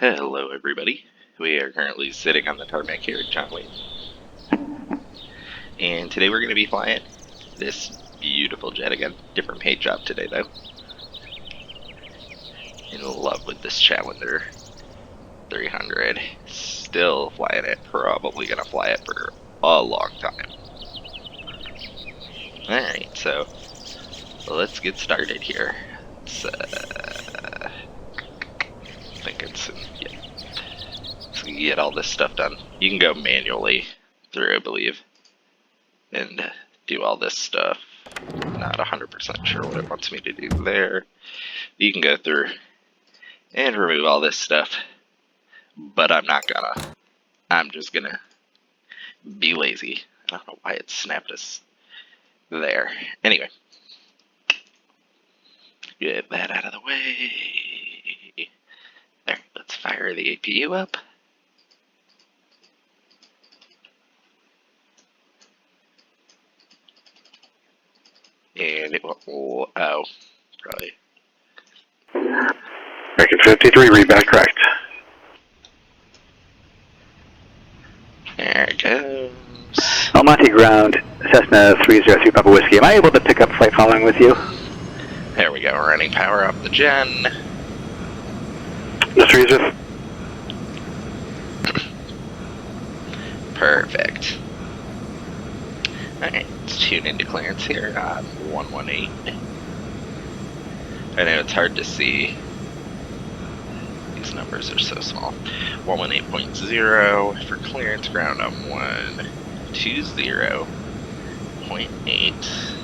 Hello everybody, we are currently sitting on the tarmac here at John Wayne, and today we're going to be flying this beautiful jet again. Different paint job today though. In love with this Challenger 300, still flying it, probably going to fly it for a long time. Alright, so let's get started here. Let's get all this stuff done. You can go manually through, I believe, and do all this stuff. Not 100% sure what it wants me to do there. You can go through and remove all this stuff, but I'm not gonna. I'm just gonna be lazy. I don't know why it snapped us there. Anyway, get that out of the way. There, let's fire the APU up. And it will, oh, probably. American 53, read back correct. There it goes. Almonte ground, Cessna 303 Papa Whiskey. Am I able to pick up flight following with you? There we go, running power up the gen. The 30. Perfect. Alright, let's tune into clearance here on 118. I know it's hard to see. These numbers are so small. 118.0 for clearance, ground on 120.8.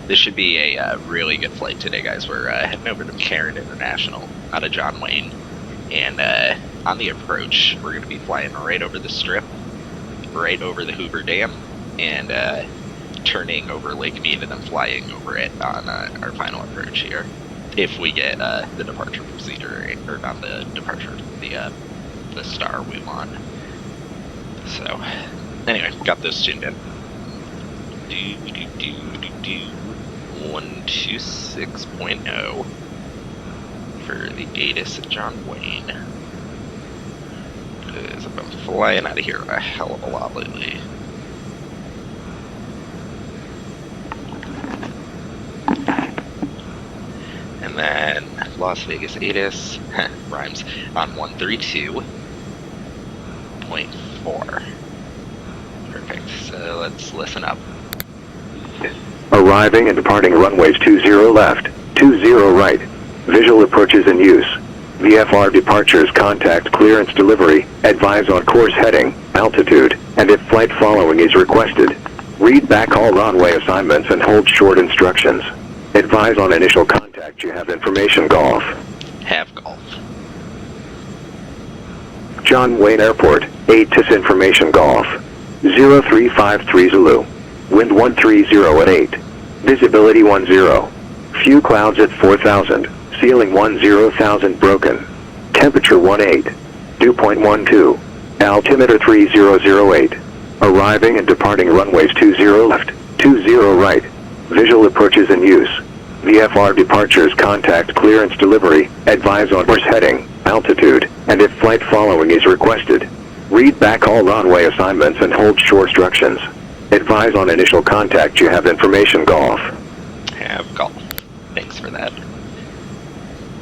This should be a really good flight today, guys. We're heading over to McCarran International out of John Wayne. And on the approach, we're going to be flying right over the strip, right over the Hoover Dam, and turning over Lake Mead and then flying over it on our final approach here. If we get the departure procedure, or not the departure, the star we want. So, anyway, got those tuned in. 126.0 for the ATIS at John Wayne. Because I've been flying out of here a hell of a lot lately. And then Las Vegas ATIS, rhymes, on 132.4. Perfect, so let's listen up. Arriving and departing runways 20 left, 20 right. Visual approaches in use. VFR departures, contact clearance delivery, advise on course heading, altitude, and if flight following is requested. Read back all runway assignments and hold short instructions. Advise on initial contact, you have information golf. Have golf. John Wayne Airport, ATIS information golf. 0353 Zulu. Wind 130 at 8. Visibility 10. Few clouds at 4,000. Ceiling 10,000 broken. Temperature 18. Dew point 12. Altimeter 3008. Arriving and departing runways 20 left, 20 right. Visual approaches in use. VFR departures, contact clearance delivery, advise on course heading, altitude, and if flight following is requested. Read back all runway assignments and hold short instructions. Advise on initial contact, you have information golf. Have golf. Thanks for that.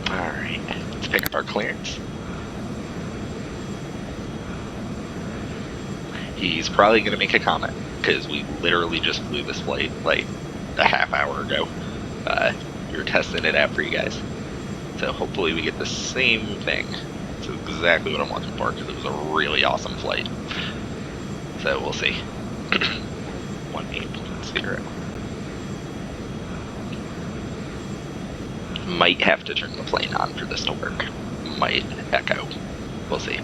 Alright, let's pick up our clearance. He's probably going to make a comment, because we literally just flew this flight like a half hour ago. We were testing it out for you guys. So hopefully we get the same thing. That's exactly what I'm looking for, because it was a really awesome flight. So we'll see. 18.0. Might have to turn the plane on for this to work. Might echo. We'll see.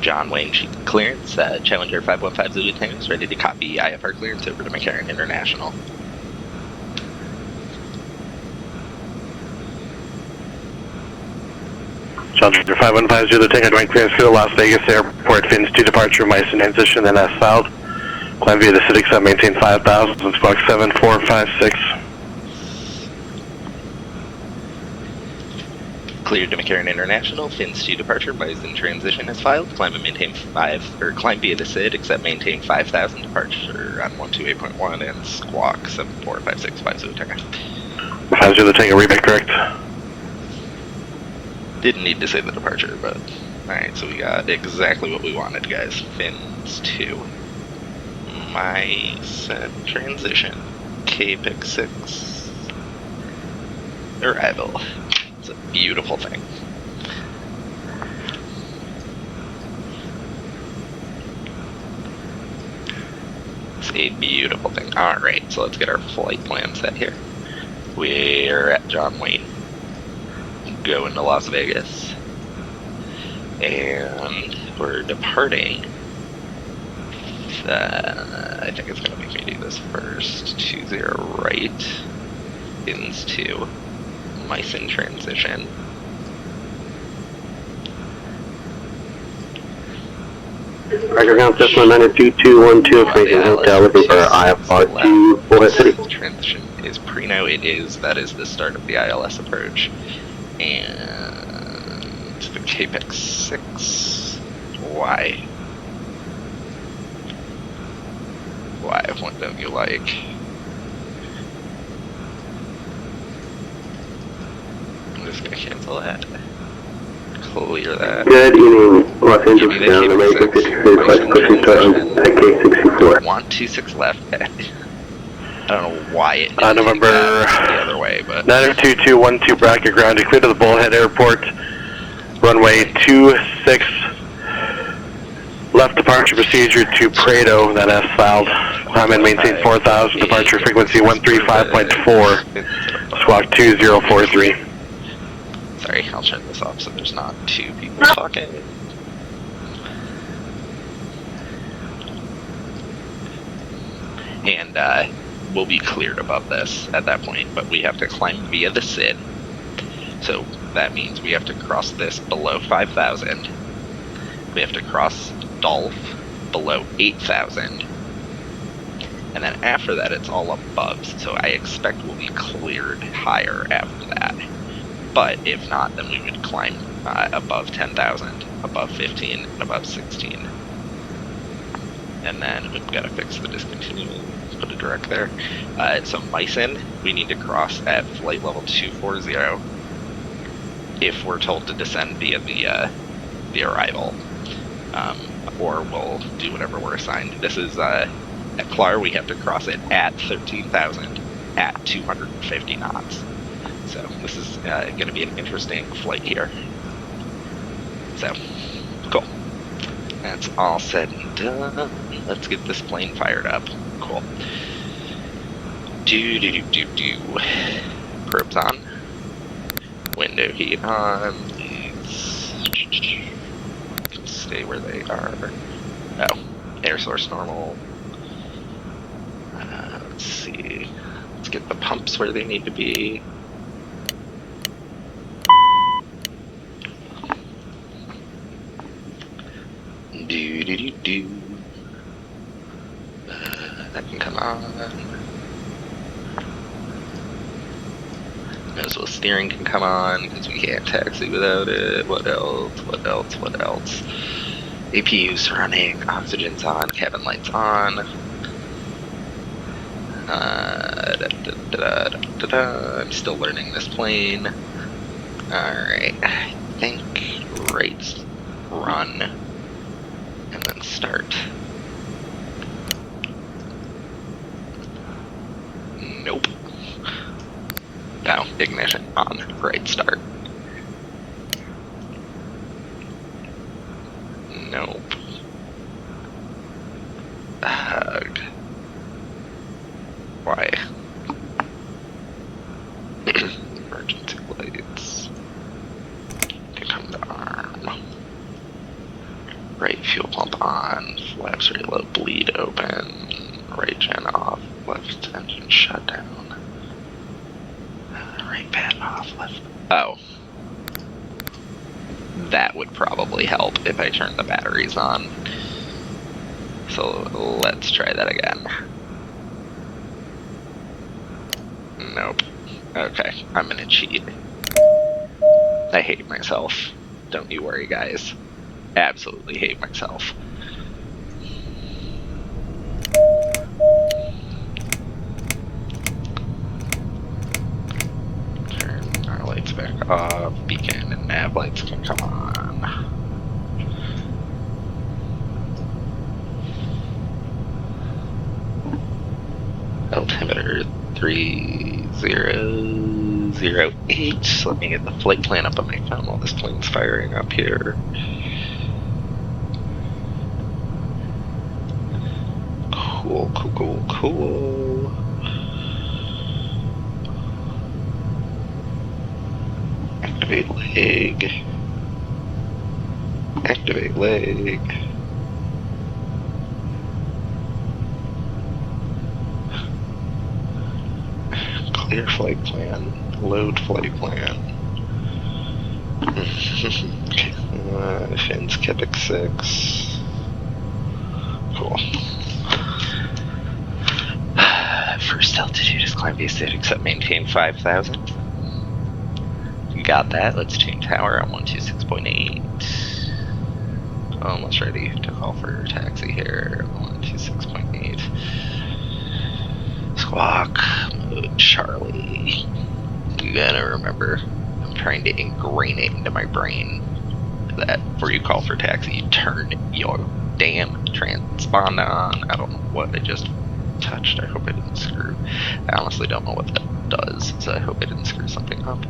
John Wayne sheet clearance. Challenger 515 Zulu Tango is ready to copy IFR clearance over to McCarran International. Challenger 515 Zulu Tango, doing clearance to Las Vegas Airport, fins to departure, Meissen transition, and south. Climb via the Citic Sub, maintain 5,000, Spark 7456. Cleared to McCarran International. Fins to departure. Mice in transition is filed. Climb and maintain 5, or climb via the SID, except maintain 5,000. Departure on 128.1 and squawk 745650 Tango. 50 Tango, read back correct. Didn't need to say the departure, but alright, so we got exactly what we wanted, guys. Fins to mice in transition. K-Pick 6. Arrival. It's a beautiful thing. It's a beautiful thing. Alright, so let's get our flight plan set here. We're at John Wayne. Going to Las Vegas. And we're departing. I think it's going to make me do this first. 20 right. Fins to mice in transition. Roger, ground Cessna 92212, information hotel, looking for IFR 4 City. Transition is pre-no, it is, that is the start of the ILS approach. And the KPEX 6, why? Why, what don't you like? I'm just gonna cancel that. Clear that. Good evening, Los Angeles, down the American 53 request pushing start on K64. 126 left. I don't know why it didn't November take that the other way, but 92212 bracket grounded, clear to the Bullhead Airport, runway 26, left departure procedure to Prado, that S filed, climb and maintain 4,000, departure frequency 135.4, squawk 2043. sorry, I'll turn this off so there's not two people talking. And we'll be cleared above this at that point, but we have to climb via the SID. So that means we have to cross this below 5,000. We have to cross Dolph below 8,000. And then after that, it's all above. So I expect we'll be cleared higher after that. But if not, then we would climb above 10,000, above 15, and above 16. And then we've got to fix the discontinuing, put a direct there. So Myson, we need to cross at flight level 240 if we're told to descend via the arrival. Or we'll do whatever we're assigned. This is, at Clar, we have to cross it at 13,000 at 250 knots. So this is going to be an interesting flight here. So, cool. That's all said and done. Let's get this plane fired up. Cool. Probes on. Window heat on. Please stay where they are. Oh, air source normal. Let's see. Let's get the pumps where they need to be. That can come on. Nose steering can come on because we can't taxi without it. What else? What else? What else? APU's running. Oxygen's on. Cabin lights on. I'm still learning this plane. Alright. I think rates run. And then start. Nope. No, ignition on, right start. Nope. Ugh. Why? Emergency lights. Can come to arm. Right fuel pump on, flaps reload, bleed open, right gen off, left engine shut down. Right pad off, left. Oh. That would probably help if I turn the batteries on. So let's try that again. Nope. Okay, I'm gonna cheat. I hate myself. Don't you worry, guys. Absolutely hate myself. Turn our lights back off. Beacon and nav lights can come on. Altimeter 3008. Let me get the flight plan up on my phone while this plane's firing up here. Cool. Activate leg. Activate leg. Clear flight plan. Load flight plan. Fins Quebec 6. Cool. First altitude is climb base state except maintain 5,000. Got that. Let's tune tower on 126.8. Almost ready to call for taxi here. 126.8. Squawk mode Charlie. You gotta remember, I'm trying to ingrain it into my brain that before you call for taxi, you turn your damn transponder on. I don't know what I just touched. I hope I didn't screw. I honestly don't know what that does, so I hope I didn't screw something up.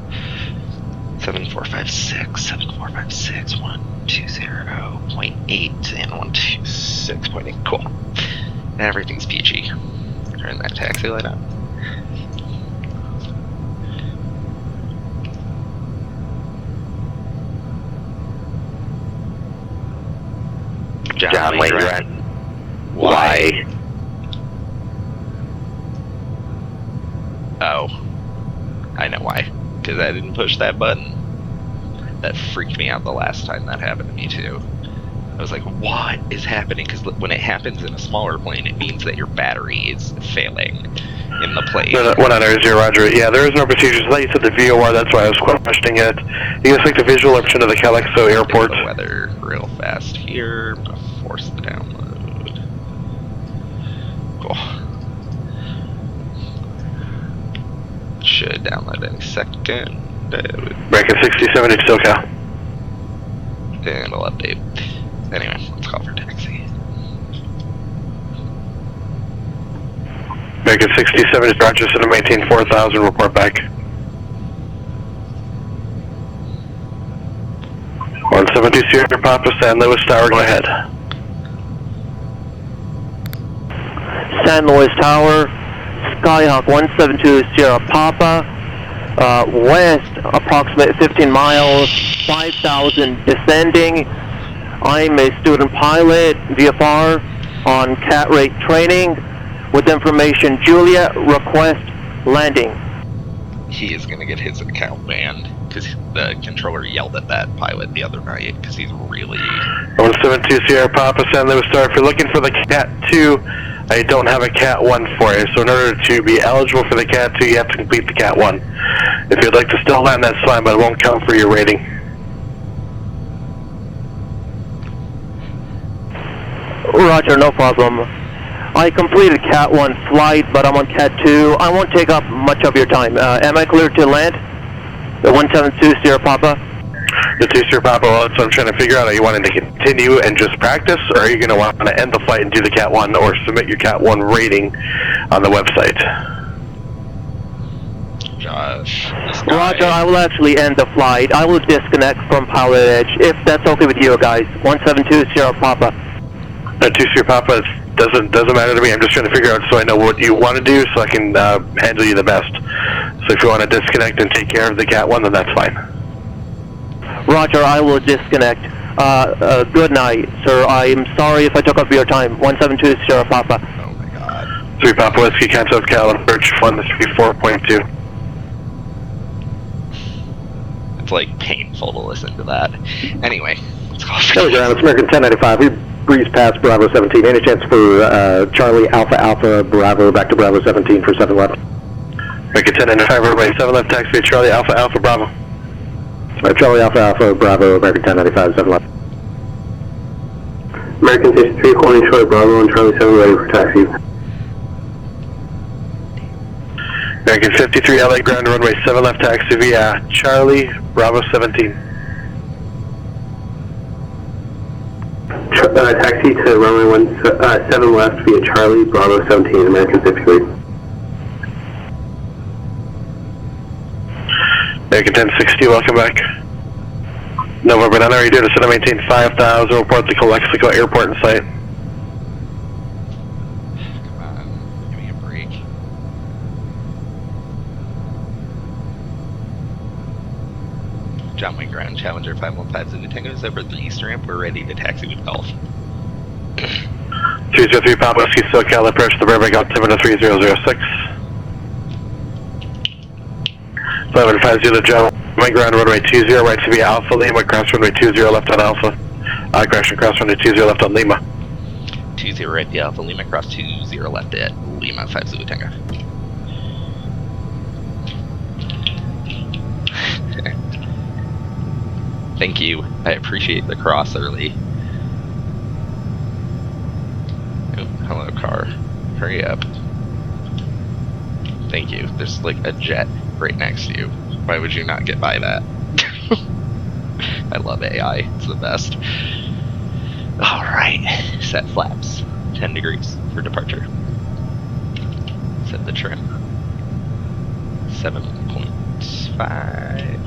7456, 7456, 120.8 and 126.8. Cool. Everything's peachy. Turn that taxi light on. John Wainwright. Why? Oh. I know why. Because I didn't push that button. That freaked me out the last time that happened to me too. I was like, what is happening? Because when it happens in a smaller plane, it means that your battery is failing in the plane. 190, roger. Yeah, there is no procedures. I thought you said the VOR, that's why I was questioning it. You can select the visual option of the Calexo airport. The weather real fast here. I'm gonna force the download. Cool. Should download any second. Breaking 6070 to SoCal. And it'll update. Anyway, let's call for taxi. Breaking 6070 to Rochester to maintain 4,000, report back. 172 Sierra Papa, San Luis Tower, go ahead. San Luis Tower, Skyhawk 172 Sierra Papa, west, approximate 15 miles, 5,000 descending. I'm a student pilot, VFR, on cat rate training. With information, Julia, request landing. He is going to get his account banned because the controller yelled at that pilot the other night because he's really... 172 Sierra Papa, San Luis Tower. If you're looking for the Cat 2, I don't have a Cat 1 for you. So in order to be eligible for the Cat 2, you have to complete the Cat 1. If you'd like to still land, that's fine, but it won't count for your rating. Roger, no problem. I completed Cat 1 flight, but I'm on Cat 2. I won't take up much of your time. Am I cleared to land? The 172 Sierra Papa? The 2 Sierra Papa, well, that's what I'm trying to figure out. Are you wanting to continue and just practice, or are you going to want to end the flight and do the Cat 1, or submit your Cat 1 rating on the website? Josh. Roger, I will actually end the flight. I will disconnect from PilotEdge, if that's okay with you guys. 172 Sierra Papa. 2 Sierra Papa doesn't matter to me. I'm just trying to figure out so I know what you want to do so I can handle you the best. So if you want to disconnect and take care of the Cat 1, then that's fine. Roger, I will disconnect. Good night, sir. I'm sorry if I took up your time. 172 Sierra Papa. Oh my god. 3 Papa Whiskey, Kansas, Cal, approach 134.2. It's like painful to listen to that. Anyway, let's call for Telegram, it's American 1095. We breezed past Bravo 17. Any chance for Charlie Alpha Alpha Bravo back to Bravo 17 for 7 left? American 1095, everybody 7 left, taxi Charlie Alpha Alpha Bravo. Charlie Alpha Alpha Bravo, American 1095, 7 left. American 63, calling Charlie Bravo and Charlie 7 ready for taxi. American 53, LA ground runway 7 left taxi via Charlie Bravo 17. Taxi to runway 7 left via Charlie Bravo 17, American 53. American 1060, welcome back. November 9, are you doing? Center maintain 5000, report the Calexico Airport in sight. Come on, give me a break. John Wayne Ground, Challenger 515 Zulu Tango is over the east ramp. We're ready to taxi with Golf. 303 Papa Whiskey SoCal, approach the Burbank altimeter 3006. 1150 Zulu John Wayne Ground, runway 20, right to be Alpha Lima, cross runway 20 left on Alpha. Crash and cross runway 20 left on Lima. 20 right via Alpha Lima, cross 20 left at Lima 5 Zulu Tango. Thank you. I appreciate the cross early. Oh, hello, car. Hurry up. Thank you. There's like a jet right next to you. Why would you not get by that? I love AI. It's the best. Alright. Set flaps. 10 degrees for departure. Set the trim. 7.5.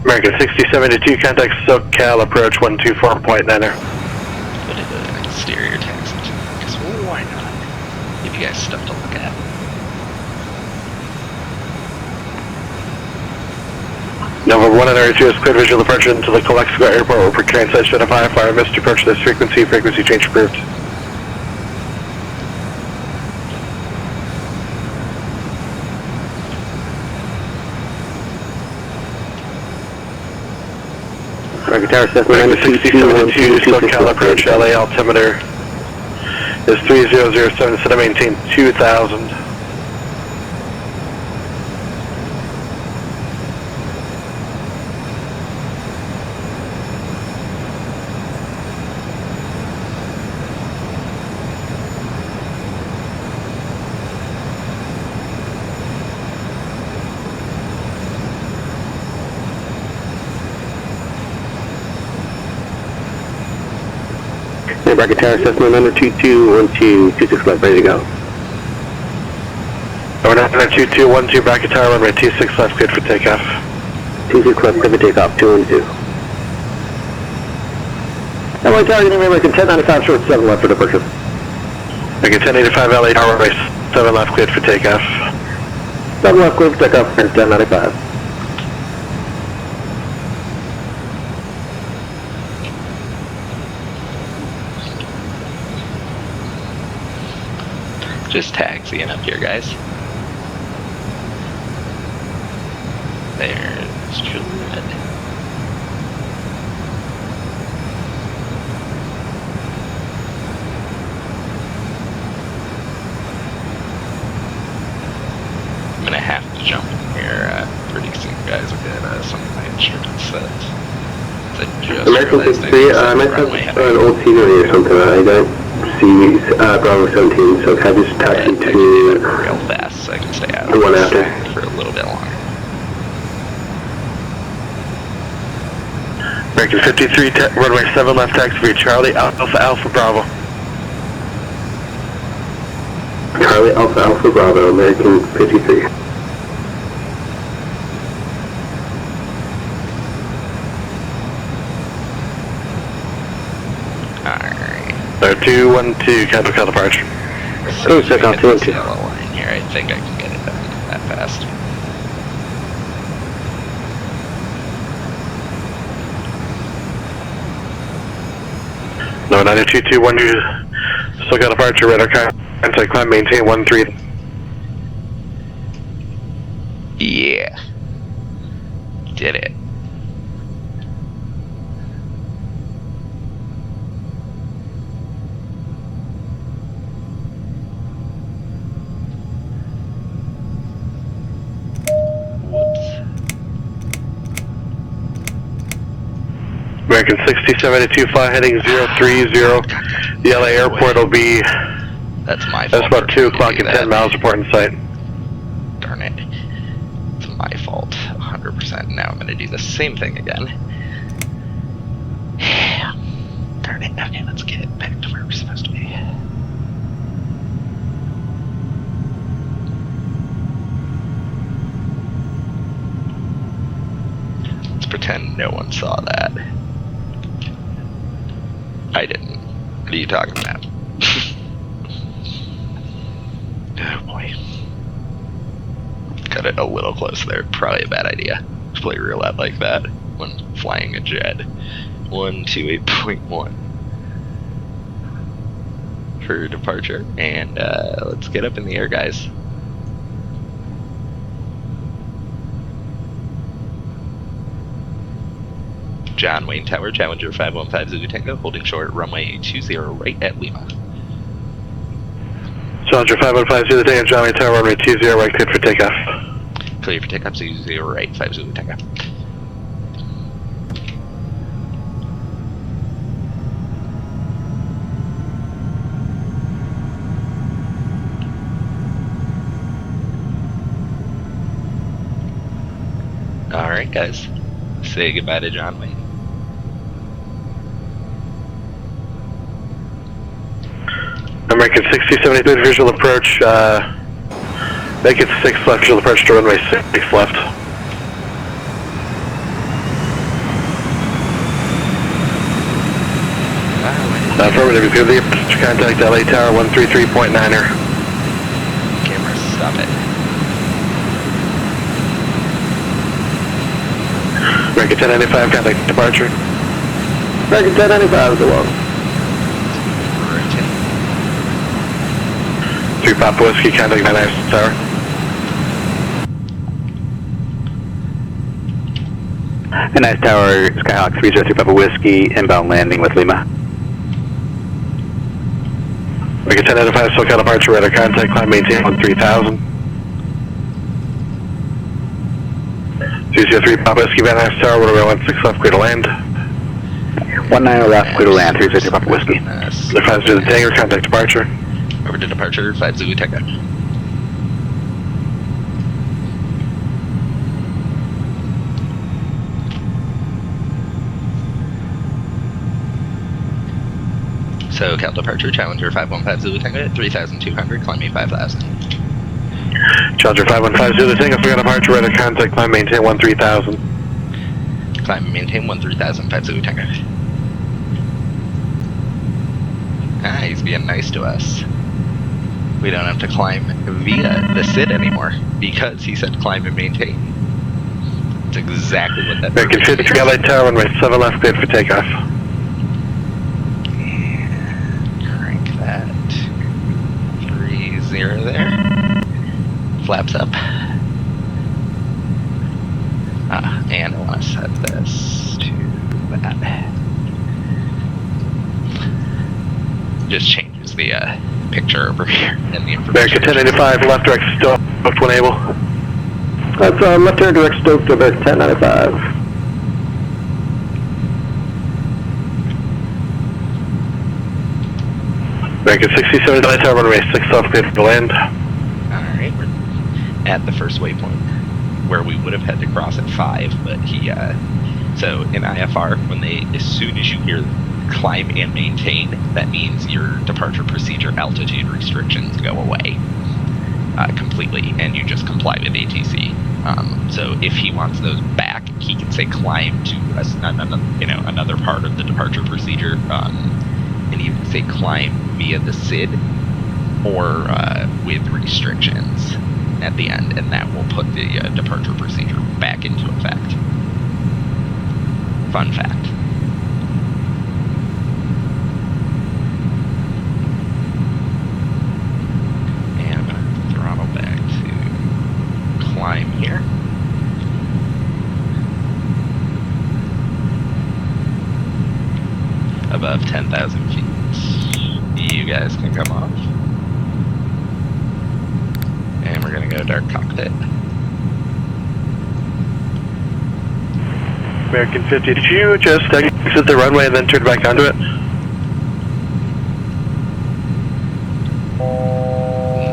American 6072, contact SoCal, approach 124.9er. Put it in an exterior taxi. Because why not? Give you guys stuff to look at. November 1 and 2 is cleared visual departure into the Calexico Airport. We're procuring site to fire missed approach this frequency change approved. American Tower Cessna American 6072, SoCal, approach LA altimeter is 3007, center maintain 2000. American Tower Cessna number 2212, 26 left, ready to go. Over 2212, bracket tower, runway 26 left, cleared for takeoff. 26 left, clear for takeoff, 212. LA Tower, you American 1095, short 7 left for departure. American 1085, LA tower, runway 7 left, cleared for takeoff. 7 left, clear for takeoff, 1095. Just taxiing up here, guys. There's Juliet. I'm gonna have to jump in here pretty soon, guys. We'll get some of my instruments set. American 63, I might have an old scenery or something. I don't see Bravo 17, so can I just taxi to real fast so I can stay out the one after for a little bit longer. American 53, runway 7 left, taxi via Charlie, Alpha Bravo. Charlie Alpha Bravo, American 53. Alright. 212, cancel departure. Oh, check out 212. Yellow line here. I think I can get it done that fast. No, 92212, still got departure, radar contact climb, maintain 13. Yeah. Did it. American 6072, fly heading 030. The LA airport will be, That's my fault. that's about 2 o'clock and 10 miles report in sight. Darn it. It's my fault, 100%. Now I'm going to do the same thing again. Darn it. Okay, let's get back to where we're supposed to be. Let's pretend no one saw that. I didn't. What are you talking about? Oh boy. Cut it a little close there. Probably a bad idea to play roulette like that when flying a jet. 128.1 for departure, and let's get up in the air, guys. John Wayne Tower, Challenger 515 Zulu Tango, holding short, runway 20 right at Lima. Challenger 515 Zulu Tango, John Wayne Tower, runway 20 right, cleared for takeoff. Clear for takeoff, 20 right, 5 Zulu Tango. Alright guys, say goodbye to John Wayne. American 6072 visual approach, make it 6 left, visual approach to runway 6 left. Affirmative, you the approach, contact LA Tower 133.9er. Camera, stop it. American 1095, contact departure. American 1095 is the one. Rotate. 3 Papa Whiskey, contact 99 Tower. And nice tower, Skyhawk 303 Papa Whiskey, inbound landing with Lima. American 1095, SoCal departure, radar contact, climb maintain on 3000. 203 Papa Whiskey, Van Nuys Tower, runway 16 left, clear to land. 190 left, clear to land, 303 Papa Whiskey. 5 Zulu Tango, contact departure. Over to departure, 5 Zulu Tango. So, count departure, Challenger 515 Zulu Tango at 3,200, climbing 5,000. Challenger 515 Zulu Tango, SoCal departure, radar contact, climb maintain 3000. Climb and maintain 13,000, 5 Zulu Tango. Ah, he's being nice to us. We don't have to climb via the SID anymore, because he said climb and maintain. That's exactly what that American 50 LA Tower, runway 7 left, cleared for takeoff. Crank that. 30 there. Flaps up. And I want to set this to that. Just changes the picture over here and the information. American 1085, left direct stoked when able. That's left turn direct stoke to American 1095. American 67 LA Tower, runway 6 left, cleared to land. Alright, we're at the first waypoint, where we would have had to cross at 5, but he, so in IFR, as soon as you hear climb and maintain, that means your departure procedure altitude restrictions go away completely, and you just comply with ATC. So if he wants those back, he can say climb to another part of the departure procedure, and you can say climb via the SID or with restrictions at the end, and that will put the departure procedure back into effect. Fun fact. And I'm going to throttle back to climb here. Above 10,000 feet. You guys can come off. And we're going to go dark cockpit. American 50, did you just exit the runway and then turn back onto it?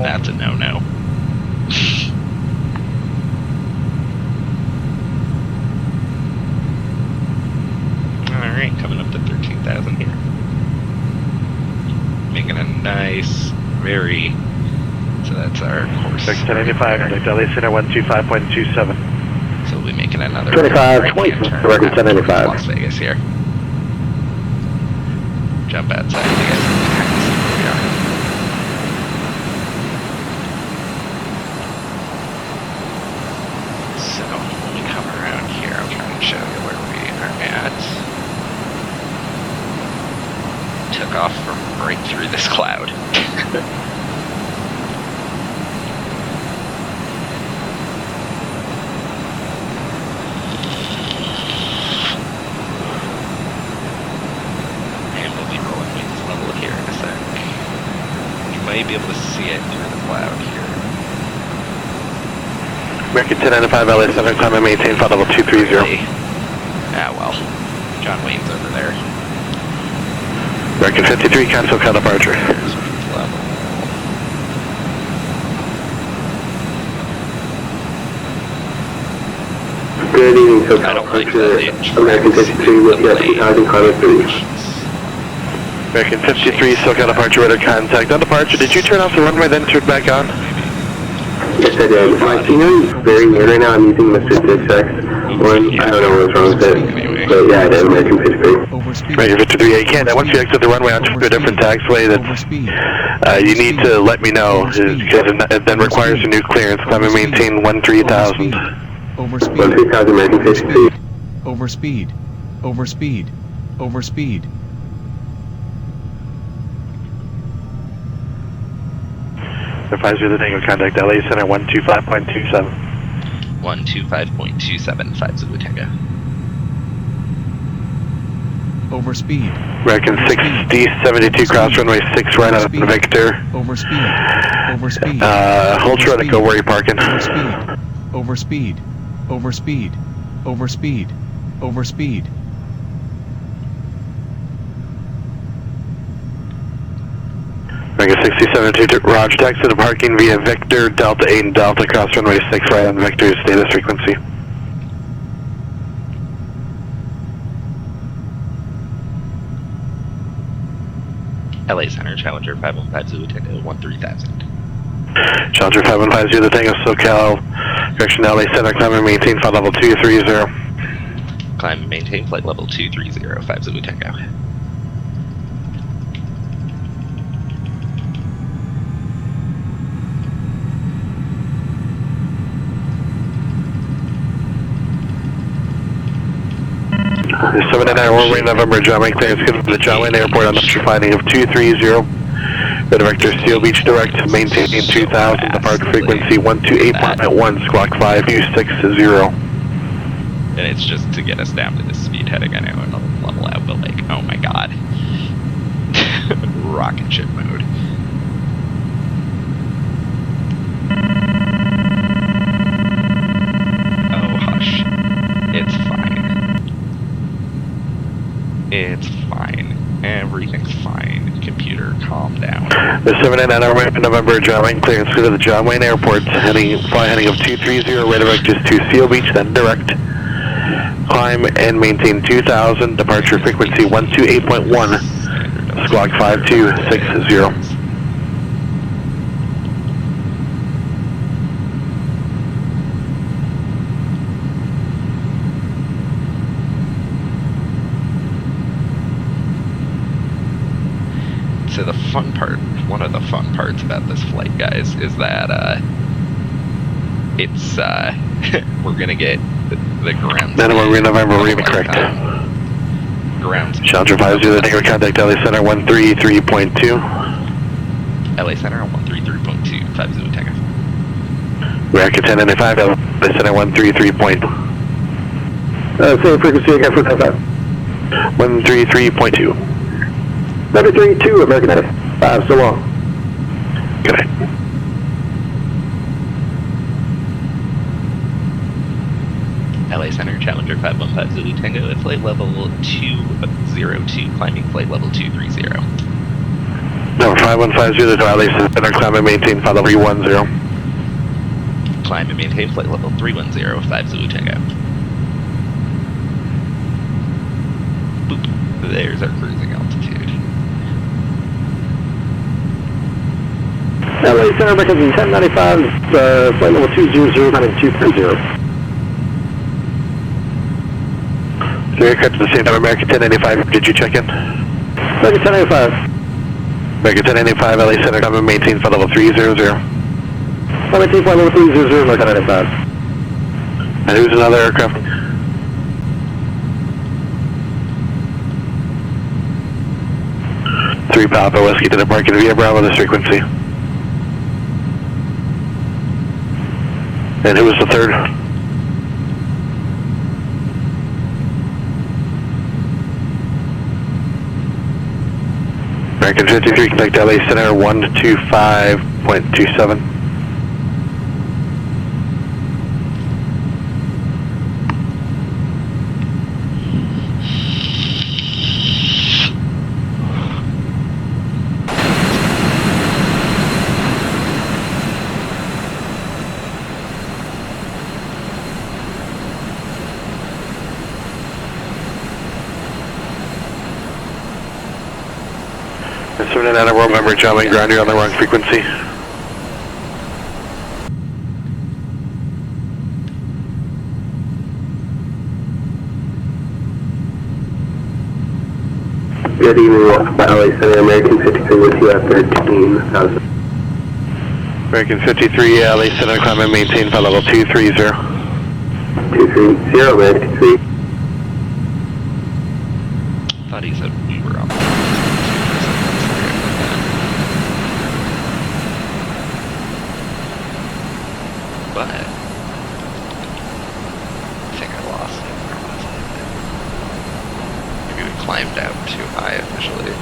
That's a no-no. Alright, coming up to 13,000 here. Making a nice, very... So that's our course. 1085, contact LA Center 125.27. So we'll be making another 25, 20, right-hand turn American out towards 1095. Las Vegas here. Jump outside, I guess. Kind of see where we are. So when we come around here, I'll try and show you where we are at. Took off from right through this cloud. And we'll be rolling wings level here in a sec. You might be able to see it through the cloud here. American 1095, LA Center, climb and maintain flight level 230. Ah, well. John Wayne's over there. American 53, cancel call departure. Here's wings level. Good evening, I SoCal don't like departure, the American 53 with the 2000 climate 3. American 53, SoCal departure, radar contact. On departure, did you turn off the runway then turn back on? Yes, I did. My scenery is very weird right now. I'm using Mr. 6X. One, I don't know what's wrong with it. But yeah, I did. American 53. American 53, yeah, you can't. Once you exit the runway onto a different taxiway, that's, you need to let me know, because it then requires a new clearance. Climb and maintain 13,000. 13,000 American 53. Overspeed. Overspeed. Overspeed. Advisor the Tango, contact LA Center 125.27. 125.27, Zulu Tango. Overspeed. American 6072, cross runway 6 right out of Victor. Overspeed. Overspeed. Hold short and go where you're parking. Overspeed. Overspeed. Overspeed. Overspeed. Overspeed. American 6072, Roger, taxi to parking via Victor, Delta 8 and Delta, cross runway 6 right on Victor's status frequency. LA Center, Challenger 515 Zulu Tango, 13,000. Challenger 5150, the Tango SoCal, direction LA Center, climb and maintain flight level 230. Climb and maintain flight level 230, 5 Zulu Tango. The 79 runway November, John Wayne clearance given to the John Wayne Airport on the finding of 230. The director Seal Beach direct, maintaining 2000, departure frequency 128.1, squawk 5260. And it's just to get us down to this speed heading. I know another level out, but like, oh my god. Rocket ship mode. Oh, hush. It's fine. It's fine. Everything's fine. Computer, calm down. The 79 runway November, John Wayne clearance to the John Wayne Airport, heading of 230, radar directors to Seal Beach, then direct. Climb and maintain 2000, departure frequency 128.1, squawk 5260. So the fun part, one of the fun parts about this flight, guys, is that it's we're gonna get the ground. November, correct. Ground. Challenger 50, the Tango, contact LA Center 133.2. LA Center on 133.2, 50 Tango. American 1095, LA Center 133.2. Same frequency again for 133.2. 732, American 95, so long. Good night. LA LA Center, Challenger 515 Zulu Tango at flight level 202, climbing flight level 230. Number 515 Zulu to LA Center, climb and maintain flight level 310. Climb and maintain flight level 310, 5 Zulu Tango. Boop. There's our cruising altitude. LA Center, American 1095, flight level 200, climbing 230. So you're correct at the same time, American 1095, did you check in? American 1095. American 1095, LA Center, climb and maintain flight level 300. Maintain flight level 300, American 1095. And who's another aircraft? Three Papa Whiskey to depart via Bravo this frequency. And who was the third? American 53, connect to LA Center 125.27. And 79 world member John Wayne Ground, you're on the wrong frequency. Good evening, welcome to LA Center, American 53 with you at 13,000. American 53, LA Center, climb and maintain flight level 230. 230, American 53. Thought he said we were on. But I think I lost it. Maybe we climbed out too high officially.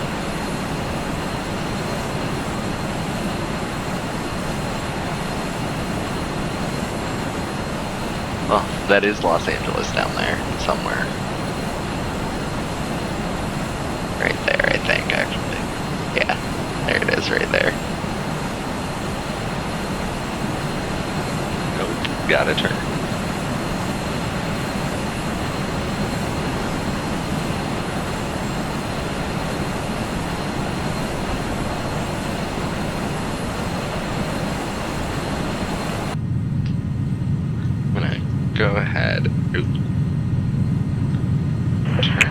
Oh, that is Los Angeles down there somewhere. Right there, I think, actually. Yeah, there it is right there. Gotta turn. I'm gonna go ahead. Oop.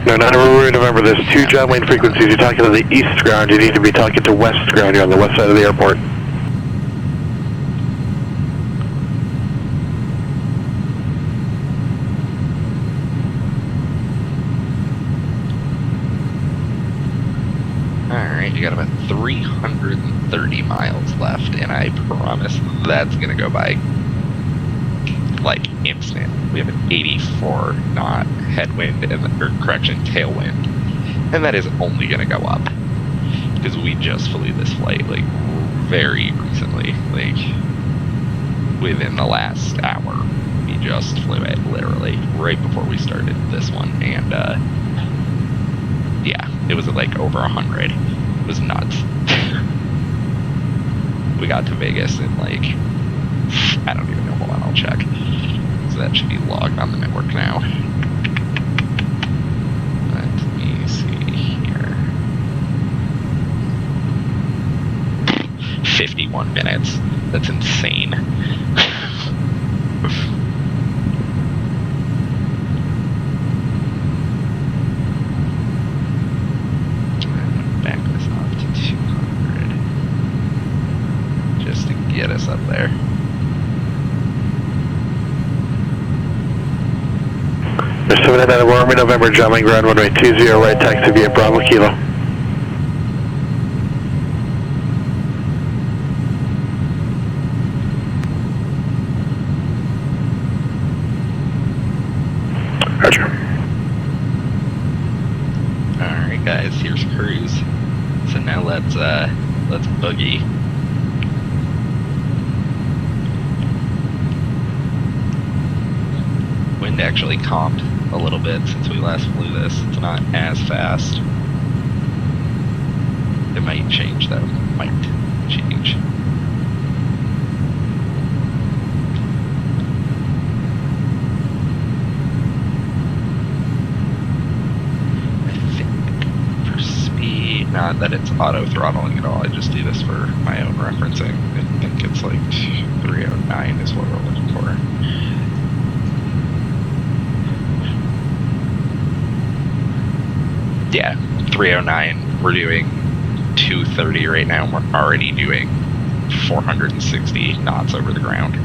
No, not remember, there's two John Wayne frequencies. You're talking to the east ground, you need to be talking to west ground. You're on the west side of the airport. Alright, you got about 330 miles left, and I promise that's gonna go by like instant. We have an 84 knot headwind and tailwind, and that is only gonna go up because we just flew this flight like very recently, like within the last hour. We just flew it literally right before we started this one, and yeah, it was at like over 100. It was nuts. We got to Vegas in like, I don't even know, hold on, I'll check. So that should be logged on the network now. Let me see here. 51 minutes. That's insane. Get us up there. There's 79 Warming November, John Wayne Ground, runway 20, right taxi via Bravo Kilo. Roger. Alright guys, here's cruise. So now let's boogie. wind actually calmed a little bit since we last flew this. It's not as fast. It might change though. Might change. Not that it's auto throttling at all, I just do this for my own referencing. I think it's like 309 is what we're looking for. Yeah, 309. We're doing 230 right now, and we're already doing 460 knots over the ground.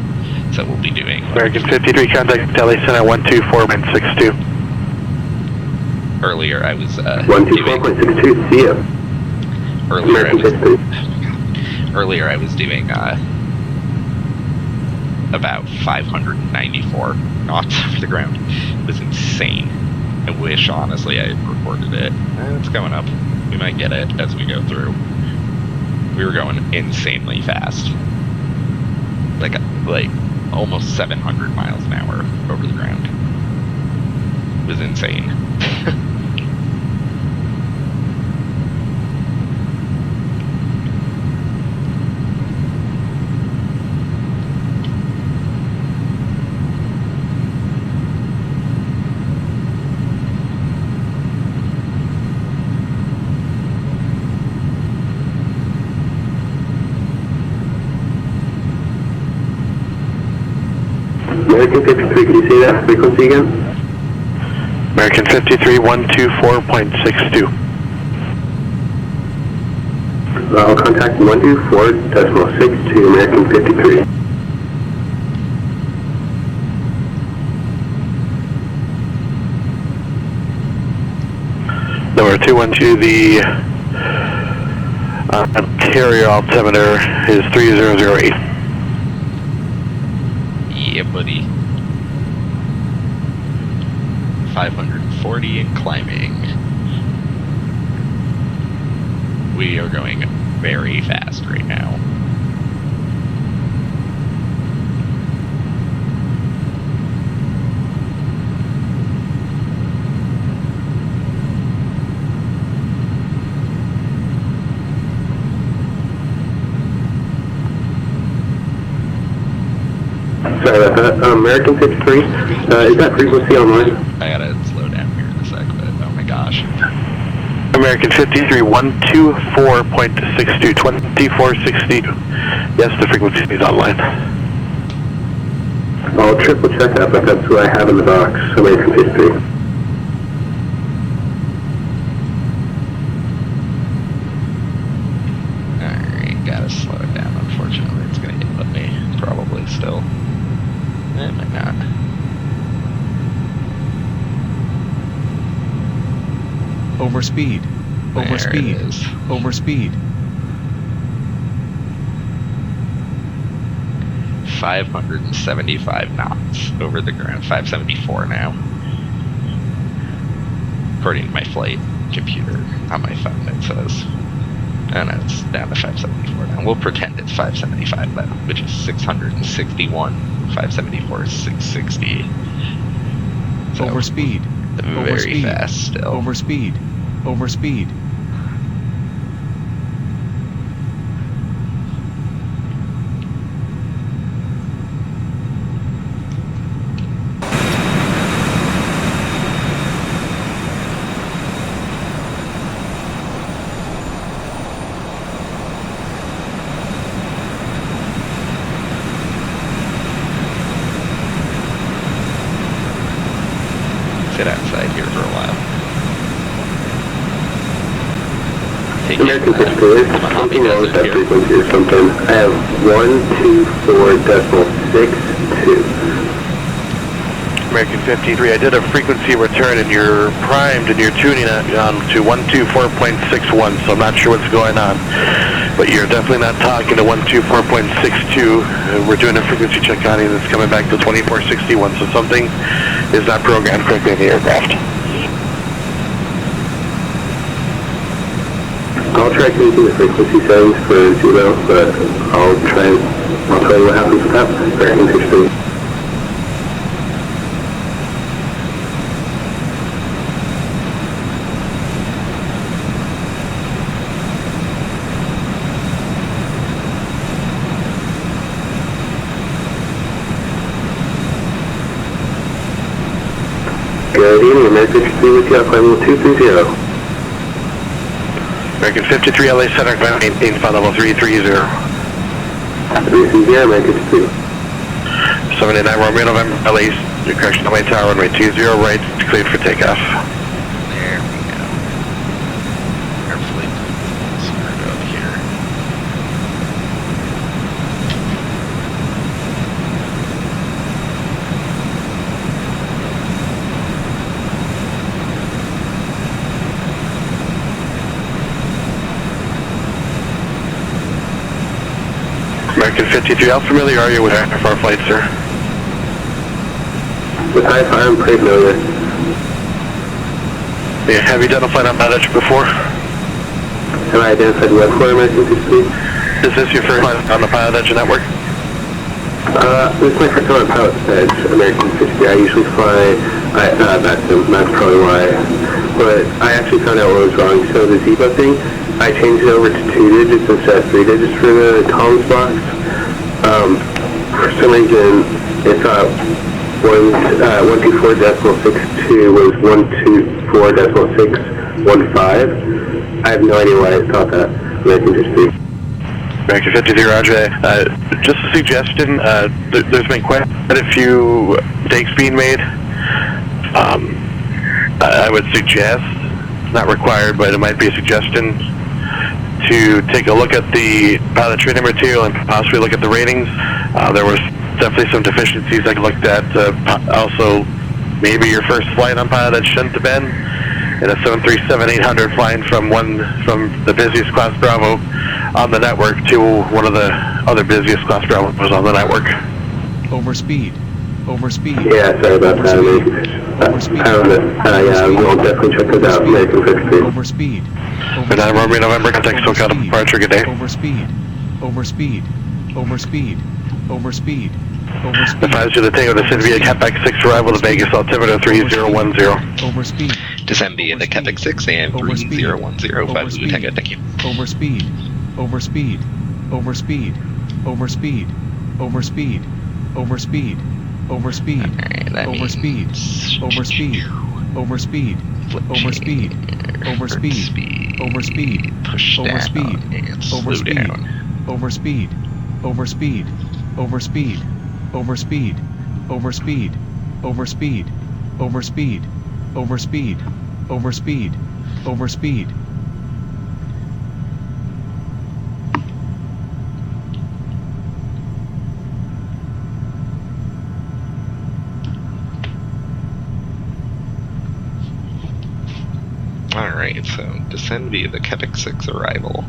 So we'll be doing... American 53, contact KSNA 124.62. Earlier I was 124.62, see ya. Earlier I was doing about 594 knots over the ground. It was insane. I wish, honestly, I had recorded it. It's going up. We might get it as we go through. We were going insanely fast. Like almost 700 miles an hour over the ground. It was insane. American 53, can you say that frequency again? American 53, 124.62. I'll contact 124.62, American 53. Number 212, the carrier altimeter is 3008. Yeah, buddy. 540 and climbing. We are going very fast right now. Sorry about that. American 53, is that frequency online? I gotta slow down here in a sec, but oh my gosh. American 53, 124.62, 2462. Yes, the frequency is online. I'll triple check that, but that's what I have in the box, American 53. Alright, gotta slow it down. Unfortunately, it's gonna hit me, probably still. It might not. Overspeed. Overspeed. There it is. Overspeed. 575 knots over the ground. 574 now. According to my flight computer on my phone, it says. And it's down to 574 now. We'll pretend it's 575 though, which is 661. 574 is 660. So Overspeed. very Overspeed. fast still. Overspeed. Overspeed. Sit outside here for a while. Take American 53, there's something wrong with that frequency or something. I have 124.62. American 53, I did a frequency return and you're primed and you're tuning it on to 124.61, so I'm not sure what's going on. But you're definitely not talking to 124.62. We're doing a frequency check on it and it's coming back to 2461, so something is not programmed correctly in the aircraft. I'll try changing the frequency settings for zero, but I'll tell you what happens with that. American 53. American 53 with you, climb level 230. American 53 LA Center, climb maintain flight level 330. 330, American 53. 79 Romeo November, LA, correction, LA Tower, runway 20 right, cleared for takeoff. There we go. Our flight screwed up here. American 53, how familiar are you with our flight, sir? With high I'm pretty familiar. Yeah, have you done a flight on PilotEdge before? Have I identified what for American 53? Is this your first flight on the PilotEdge network? This is my first time on PilotEdge, American 53. I usually fly back to them, that's probably why. But I actually found out what was wrong. So the Zebra thing, I changed it over to 2 digits instead of 3 digits for the comms box. For some reason, it thought 124.62 was 124.615. I have no idea why it thought that. American 53. American 53, Roger. Just a suggestion, there's been quite a few takes being made. I would suggest, not required, but it might be a suggestion, to take a look at the pilot training material and possibly look at the ratings. There was definitely some deficiencies I looked at. Also, maybe your first flight on PilotEdge shouldn't have been in a 737-800 flying from the busiest class Bravo on the network to one of the other busiest class Bravos on the network. Overspeed. Overspeed. Yeah, sorry about that, American 53. Yeah, we'll definitely check this out, American 53. Overspeed. And I'm Romeo November, contact SoCal departure, good day. Overspeed. Overspeed. Overspeed. Overspeed. Overspeed. Advise you to take the descend via Catback 6 arrival to Vegas, altimeter 3010. Overspeed. Descend via the Quebec 6 and 3010, 5 Blue Tango, thank you. Overspeed. Overspeed. Overspeed. Overspeed. Overspeed. Overspeed. Overspeed. Alright, that Overspeed. means Overspeed. Overspeed. Overspeed. Overspeed. Overspeed. Push down Overspeed. and slow Overspeed. down. Overspeed. Overspeed. Overspeed. Overspeed. Overspeed. Overspeed. Overspeed. Overspeed. Overspeed. Overspeed. Alright, so descend via the Quebec 6 arrival.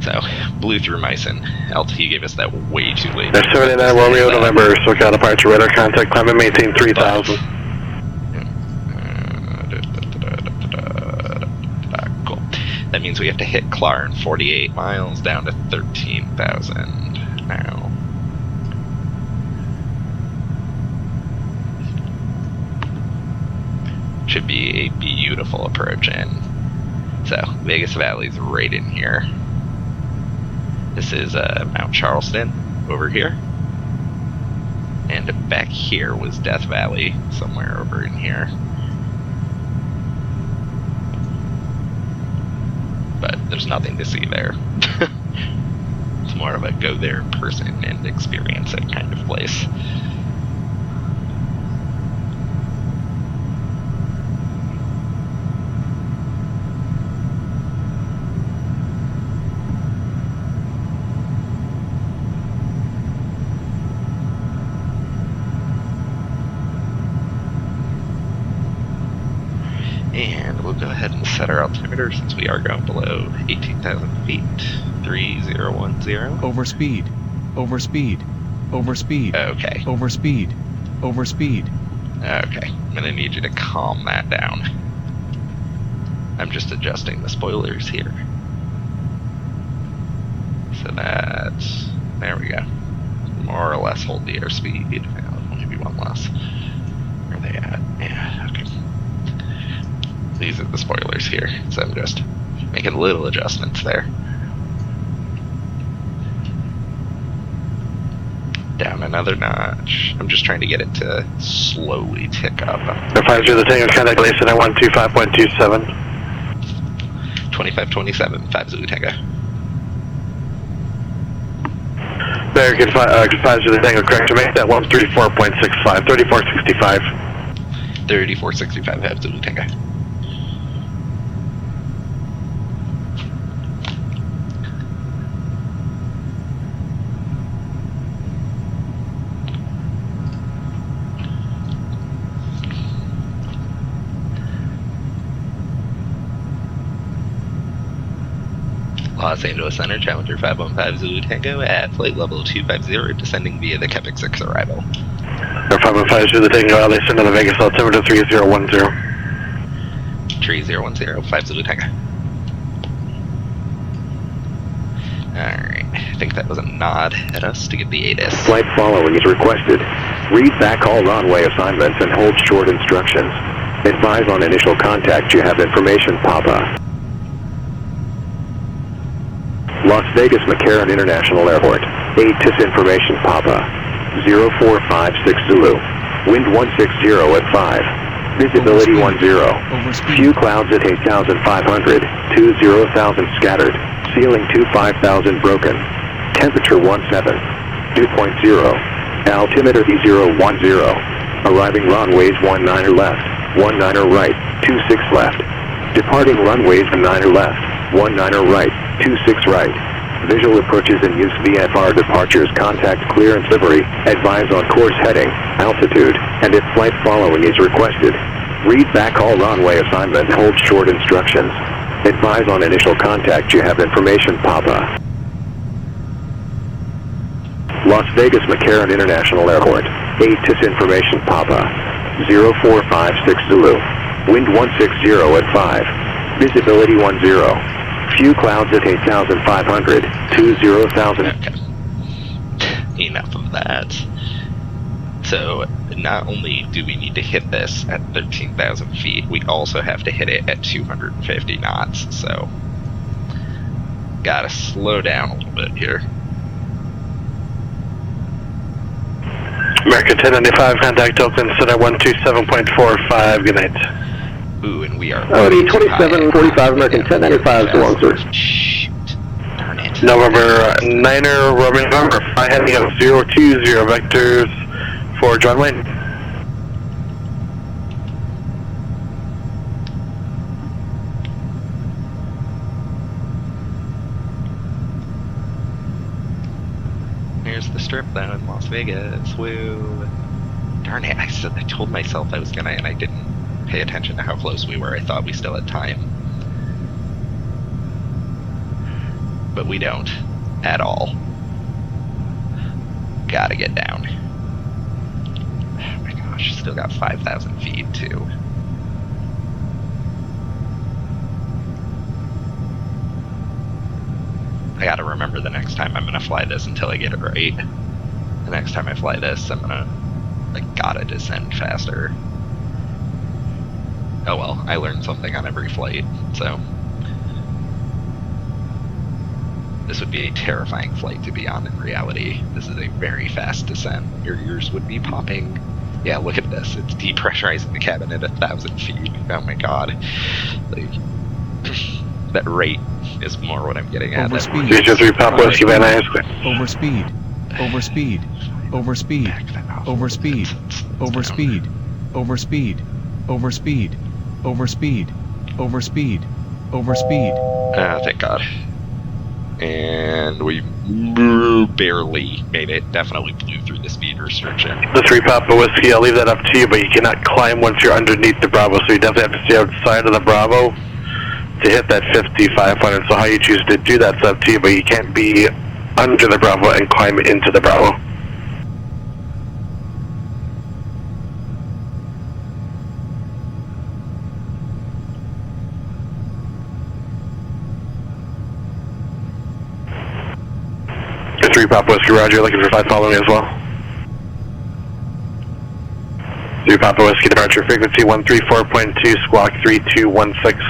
So, blew through Meissen. LT gave us that way too late. That's 79 Romeo November, SoCal departure, radar contact, climb and maintain 3000. Cool. That means we have to hit Clarn 48 miles down to 13,000 now. Should be a beautiful approach in. So, Vegas Valley's right in here. This is Mount Charleston over here. And back here was Death Valley, somewhere over in here. But there's nothing to see there. It's more of a go there in person and experience it kind of place. And we'll go ahead and set our altimeter since we are going below 18,000 feet. 3010. Overspeed. Overspeed. Overspeed. Okay. Overspeed. Overspeed. Okay. I'm gonna need you to calm that down. I'm just adjusting the spoilers here. So that's... there we go. More or less hold the airspeed. Maybe one less. Where are they at? Yeah, okay. These are the spoilers here, so I'm just making little adjustments there. Down another notch. I'm just trying to get it to slowly tick up. 50 the Tango, contact LACN at 125.27. 2527, 5 Zulu Tango. American 50 the Tango, correct, make that 134.65, 3465. 3465, 5 Zulu Tango. Los Angeles Center, Challenger 515 Zulu Tango at flight level 250, descending via the Quebec 6 arrival. 515 Zulu Tango, LACN to the Vegas altimeter 3010. 3010, 5 Zulu Tango. Alright, I think that was a nod at us to get the ATIS. Flight following is requested. Read back all runway assignments and hold short instructions. Advise on initial contact you have information, Papa. Las Vegas McCarran International Airport. ATIS information, Papa. 0456 Zulu. Wind 160 at 5. Visibility 10. Few clouds at 8,500. 20,000 scattered. Ceiling 25,000 broken. Temperature 17. Dew point 0. Altimeter 010. Arriving runways 19 left. 19 right. 26 left. Departing runways 19 left. 19 right. 26 right. Visual approaches in use VFR departures. Contact clearance livery. Advise on course heading, altitude, and if flight following is requested. Read back all runway assignment. Hold short instructions. Advise on initial contact you have information, Papa. Las Vegas McCarran International Airport. ATIS information, Papa. 0456 Zulu. Wind 160 at 5. Visibility 10. Few clouds at 8,500. 20,000. Okay. Enough of that. So, not only do we need to hit this at 13,000 feet, we also have to hit it at 250 knots, so gotta slow down a little bit here. American 1095, contact Oakland Center 127.45, good night. Ooh, and we are... OD 2745, American 1095, so long, sir. Shoot. Darn it. November 9er, Roman November, fly heading up 020 vectors for John Wayne. Here's the strip though in Las Vegas. Woo. Darn it, I told myself I was gonna and I didn't pay attention to how close we were. I thought we still had time. But we don't. At all. Gotta get down. Oh my gosh, still got 5,000 feet too. I gotta remember the next time I'm gonna fly this until I get it right. The next time I fly this, I gotta descend faster. Oh well, I learned something on every flight, so. This would be a terrifying flight to be on in reality. This is a very fast descent. Your ears would be popping. Yeah, look at this. It's depressurizing the cabin at 1,000 feet. Oh my god. Like, that rate is more what I'm getting at. Overspeed. 3 Papa Whiskey Van Nuys. Overspeed. Overspeed. Overspeed. Overspeed. Overspeed. Overspeed. Overspeed. Overspeed. Overspeed. Overspeed. Ah, thank god. And we barely made it. Definitely blew through the speed restriction. The 3 Papa Whiskey, I'll leave that up to you, but you cannot climb once you're underneath the Bravo, so you definitely have to stay outside of the Bravo to hit that 5,500. So how you choose to do that's up to you, but you can't be under the Bravo and climb into the Bravo. The 3 Papa Whiskey, Roger, looking for flight following as well. 3 Papa Whiskey, departure frequency 134.2, squawk 3216.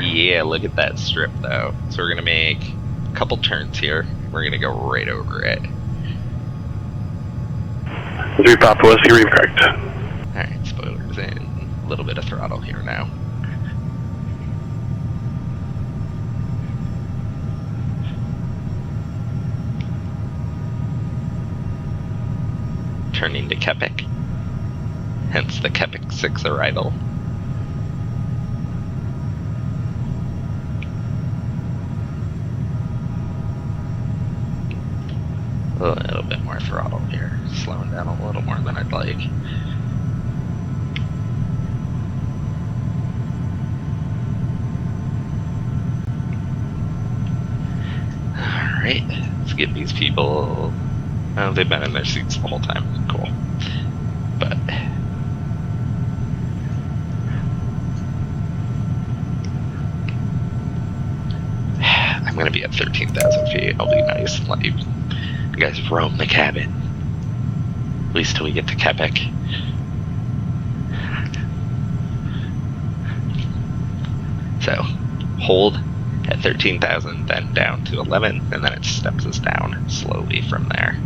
Yeah, look at that strip though. So we're gonna make a couple turns here. We're gonna go right over it. 3 Papa Whiskey, read correct. Alright, spoilers in. A little bit of throttle here now. Turning to Kepik. Hence the Kepik 6 arrival. A little bit more throttle here, slowing down a little more than I'd like. Alright, let's give these people... Oh, they've been in their seats the whole time. Cool. But... I'm gonna be at 13,000 feet. I'll be nice and let you guys roam the cabin. At least till we get to Kepik. So, hold at 13,000, then down to 11, and then it steps us down slowly from there.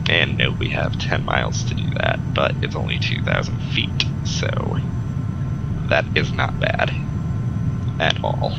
And no, we have 10 miles to do that, but it's only 2,000 feet, so that is not bad at all.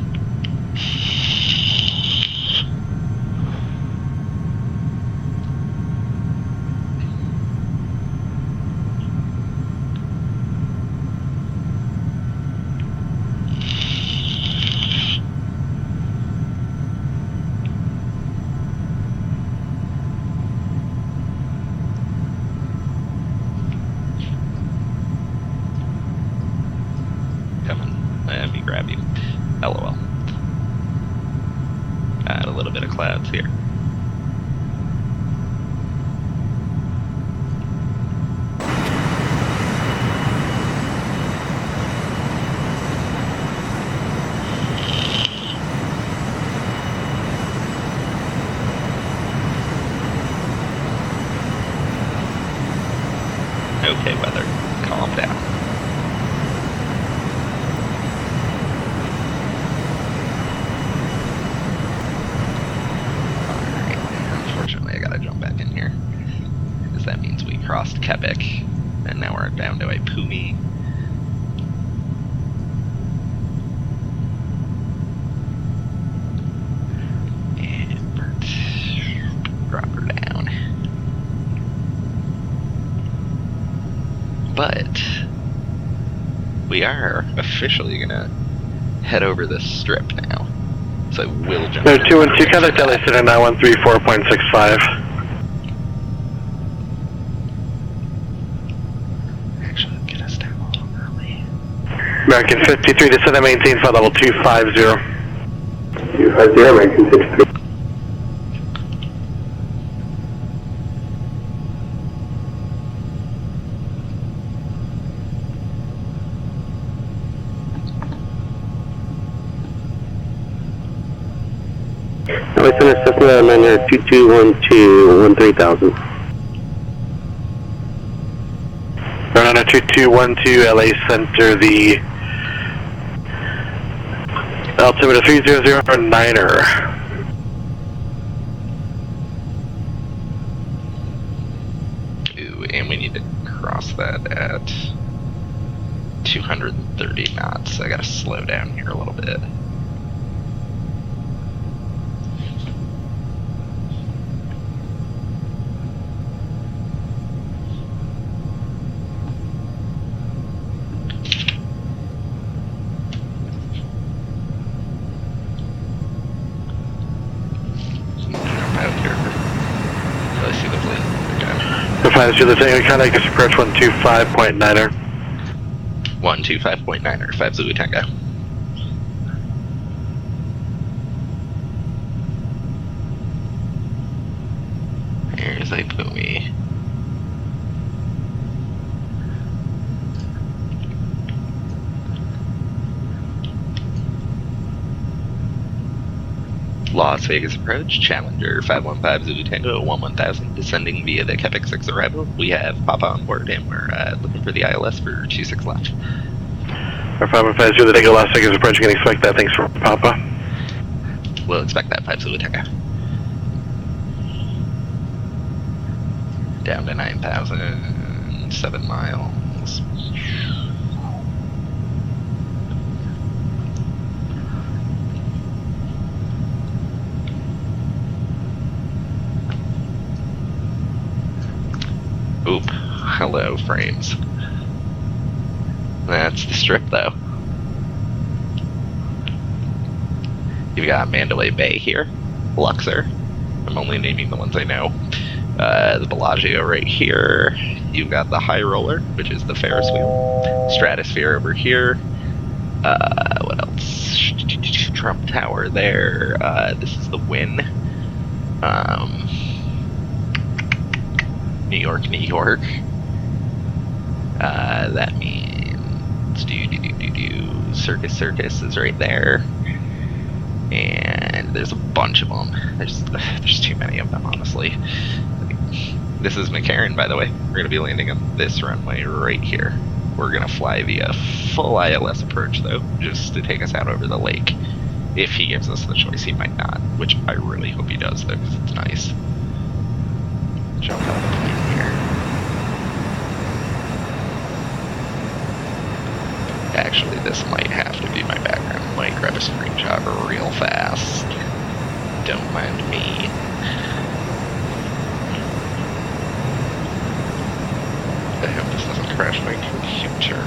Let me grab you. LOL. Got a little bit of clouds here. Okay, weather. Calm down. That means we crossed Kepik, and now we're down to Ipumi. And drop her down. But we are officially gonna head over this strip now. So I will jump in. 212, contact LA Center 9134.65. American 53, descend and maintain flight level 250. 250, American 53. LA Center, Cessna Manor 2212, 13,000. Runner 2212, LA Center, the altimeter 300.9er. Ooh, and we need to cross that at 230 knots. I gotta slow down here a little bit. Lieutenant, contact us approach 125.9er. 125.9er, 5 Zulu Tango. Here's Ipumi. Las Vegas approach, Challenger 515 Zulu Tango 11000, descending via the Kepik 6 arrival. We have Papa on board and we're looking for the ILS for 26 left. Our 515 Zulu Tango, Las Vegas approach, you can expect that. Thanks for Papa. We'll expect that 5 Zulu Tango. Down to 9,000, 7 miles. Oop, hello frames. That's the strip though. You've got Mandalay Bay here, Luxor. I'm only naming the ones I know. The Bellagio right here. You've got the High Roller, which is the Ferris wheel. Stratosphere over here. What else? Trump Tower there. This is the Wynn. New York, New York. That means Circus is right there. And there's a bunch of them. There's too many of them, honestly. This is McCarran, by the way. We're going to be landing on this runway right here. We're going to fly via full ILS approach, though, just to take us out over the lake. If he gives us the choice, he might not, which I really hope he does, though, because it's nice. Jump out of the plane here. Actually, this might have to be my background. I might grab a screenshot real fast. Don't mind me. I hope this doesn't crash my computer.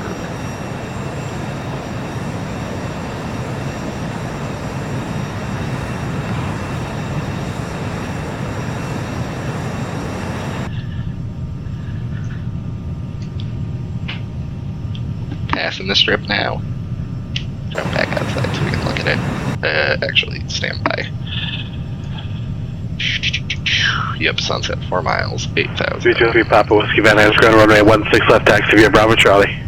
Passing the strip now. Jump back outside so we can look at it. Actually, stand by. Yep, sunset 4 miles, 8,000. 323 Papa Whiskey Van Nuys, ground runway 16 left, taxi via Bravo Charlie.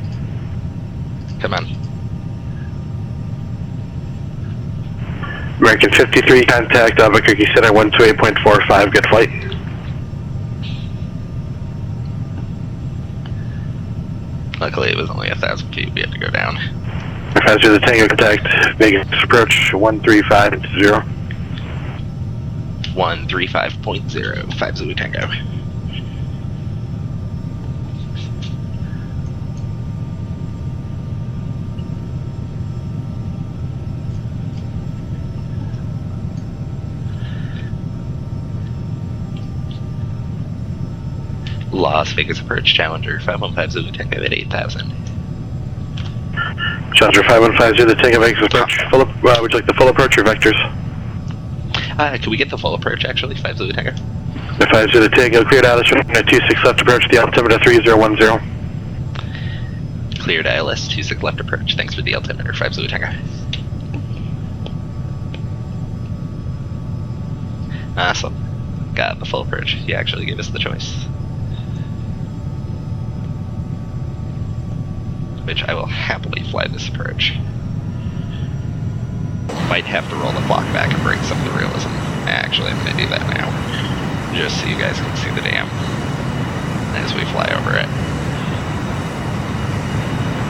Come on. American 53, contact Albuquerque Center 128.45, good flight. Luckily, it was only 1,000 feet. We had to go down. Advisor the Tango, contact Vegas approach 135.0. 135.0, 5 Zulu Tango. Las Vegas approach Challenger 515 Zulu Tango at 8,000. Challenger 515 Zulu Tango Vegas approach. Would you like the full approach or vectors? Can we get the full approach actually? 5 Zulu Tango. 5 Zulu Tango, cleared out of 26 left approach, the altimeter 3010. Cleared ILS 26 left approach. Thanks for the altimeter. 5 Zulu Tango. Awesome. Got the full approach. He actually gave us the choice. Which I will happily fly this approach. Might have to roll the clock back and break some of the realism. Actually, I'm going to do that now. Just so you guys can see the dam as we fly over it.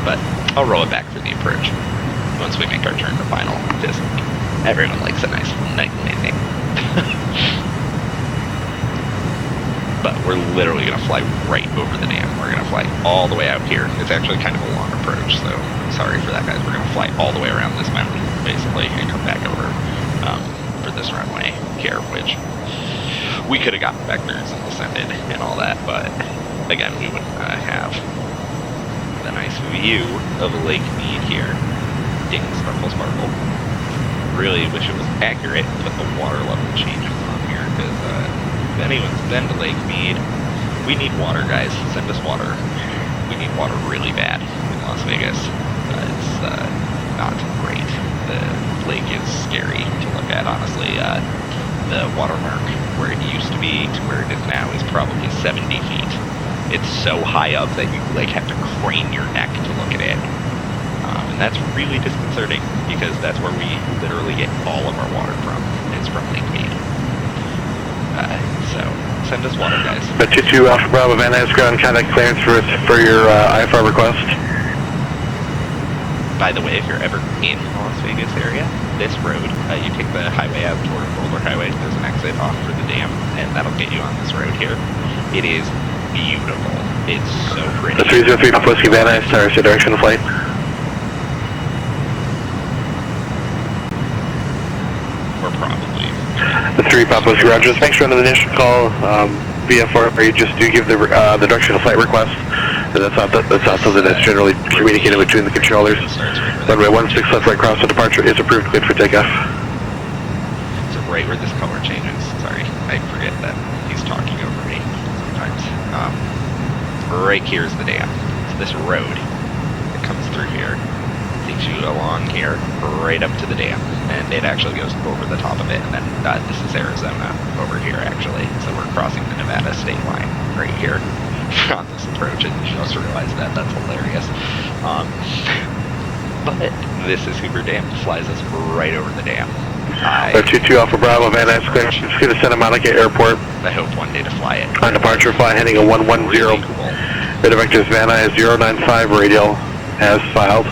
But I'll roll it back for the approach once we make our turn to final. Just everyone likes a nice night landing. But we're literally going to fly right over the dam. We're going to fly all the way out here. It's actually kind of a long approach, so sorry for that, guys. We're going to fly all the way around this mountain, basically, and come back over for this runway here, which we could have gotten vectors and descended and all that, but again, we wouldn't have the nice view of Lake Mead here. Ding, sparkle, sparkle. Really wish it was accurate, but the water level changes on here, because if anyone's been to Lake Mead, we need water, guys. Send us water. We need water really bad in Las Vegas. It's not great. The lake is scary to look at, honestly. The watermark where it used to be to where it is now is probably 70 feet. It's so high up that you like have to crane your neck to look at it. And that's really disconcerting because that's where we literally get all of our water from. It's from Lake Mead. So, send us water, guys. 22 Alpha Bravo Van Nuys, ground contact clearance for your IFR request. By the way, if you're ever in the Las Vegas area, this road, you take the highway out toward Boulder Highway, there's an exit off for the dam, and that'll get you on this road here. It is beautiful. It's so pretty. The 303 Papa Whiskey Van Nuys, tires your direction of flight. We're probably. The 3 Papa Whiskey Roger, just make sure on the initial call, VF4, or you just do give the direction of flight request. And that's not something that's generally communicated between the controllers. Runway 16 left right cross for departure is approved, cleared for takeoff. So right where this color changes, sorry, I forget that he's talking over me sometimes. Right here is the dam. So this road that comes through here takes you along here, right up to the dam, and it actually goes over the top of it, and then this is Arizona over here actually. So we're crossing the Nevada state line right here on this approach, and just realized that. That's hilarious. But this is Hoover Dam. It flies us right over the dam. 22 Alpha Bravo Van Nuys, clear. Just go to Santa Monica Airport. I hope one day to fly it. On departure, fly heading a 110. Really cool. Radar vector is Van Nuys 095 radial as filed.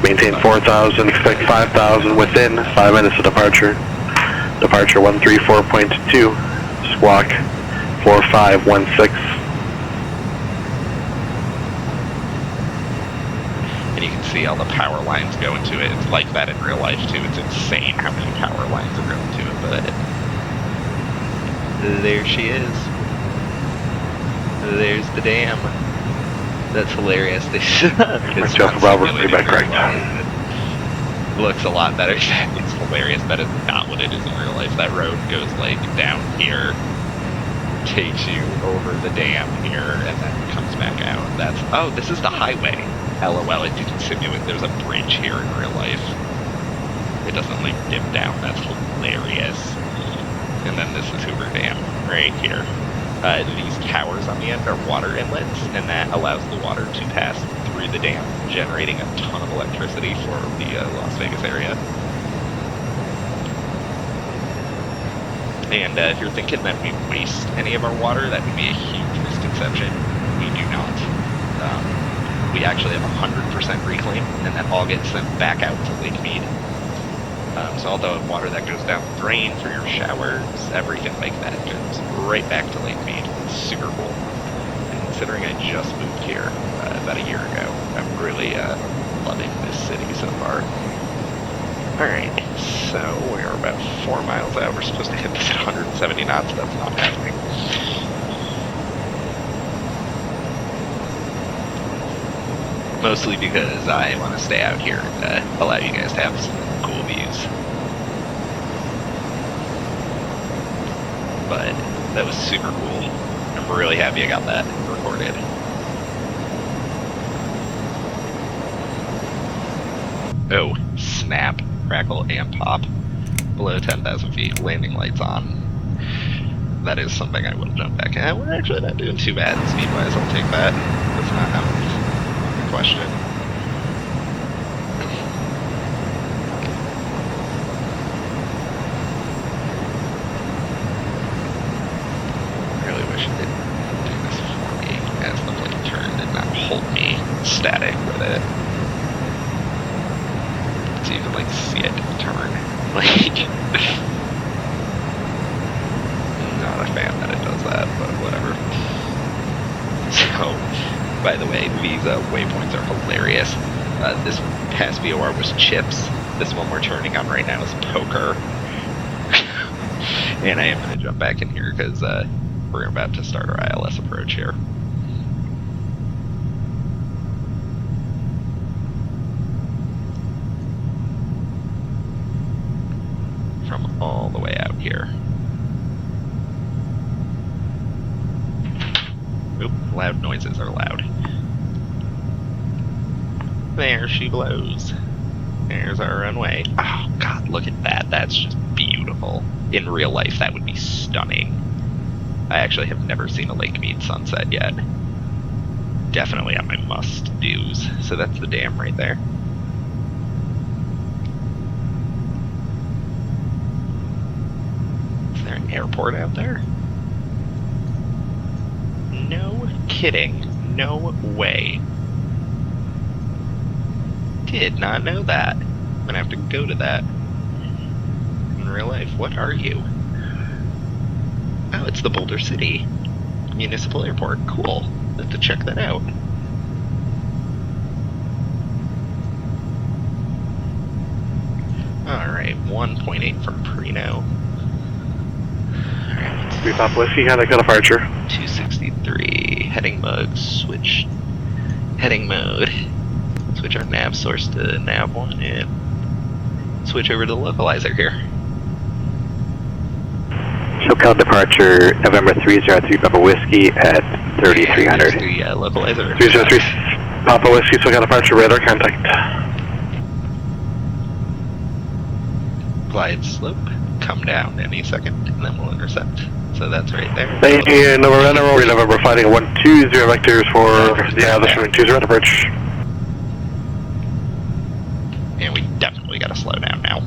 Maintain 4,000, expect 5,000 within 5 minutes of departure. Departure 134.2, squawk 4516. And you can see all the power lines go into it. It's like that in real life too. It's insane how many power lines are going to it, but there she is. There's the dam. That's hilarious. It's Alpha Bravo, back right. Looks a lot better. It's hilarious. That is not what it is in real life. That road goes like down here, takes you over the dam here, and then comes back out. That's, oh, this is the highway. LOL, it didn't simulate there's a bridge here in real life. It doesn't like dip down. That's hilarious. And then this is Hoover Dam right here. These towers on the end are water inlets, and that allows the water to pass through the dam, generating a ton of electricity for the Las Vegas area. And if you're thinking that we waste any of our water, that would be a huge misconception. We do not. We actually have 100% reclaim, and that all gets sent back out to Lake Mead. So all the water that goes down the drain for your showers, everything like that, goes right back to Lake Mead. It's super cool. And considering I just moved here about a year ago, I'm really loving this city so far. Alright, so we're about 4 miles out. We're supposed to hit this at 170 knots. That's not happening. Mostly because I want to stay out here and allow you guys to have some cool views. But that was super cool. I'm really happy I got that recorded. Oh, snap, crackle, and pop. Below 10,000 feet, landing lights on. That is something I will jump back in. We're actually not doing too bad speed-wise. I'll take that. That's not out of the question. Static with it. So you can like see it turn. Like not a fan that it does that, but whatever. So by the way, these waypoints are hilarious. This past VOR was chips. This one we're turning on right now is poker. And I am gonna jump back in here because we're about to start our ILS approach here. All the way out here. Oop, loud noises are loud. There she blows. There's our runway. Oh god, look at that. That's just beautiful. In real life, that would be stunning. I actually have never seen a Lake Mead sunset yet. Definitely on my must-dos. So that's the dam right there. Airport out there? No kidding. No way. did not know that. I'm gonna have to go to that in real life. What are you? Oh, it's the Boulder City Municipal Airport. Cool. I'll have to check that out. Alright, 1.8 from Prino. Alright, 3 Papa Whiskey, contact departure. 263. Heading mode. Switch. Heading mode. Switch our nav source to nav 1 and switch over to the localizer here. SoCal departure, November 303 Papa Whiskey at 3300. The localizer. 303 Papa Whiskey, SoCal departure, radar contact. Glide slope. Come down any second, and then we'll intercept. So that's right there. Hey, November fighting 120 vectors for the showing 20 approach. And we definitely gotta slow down now.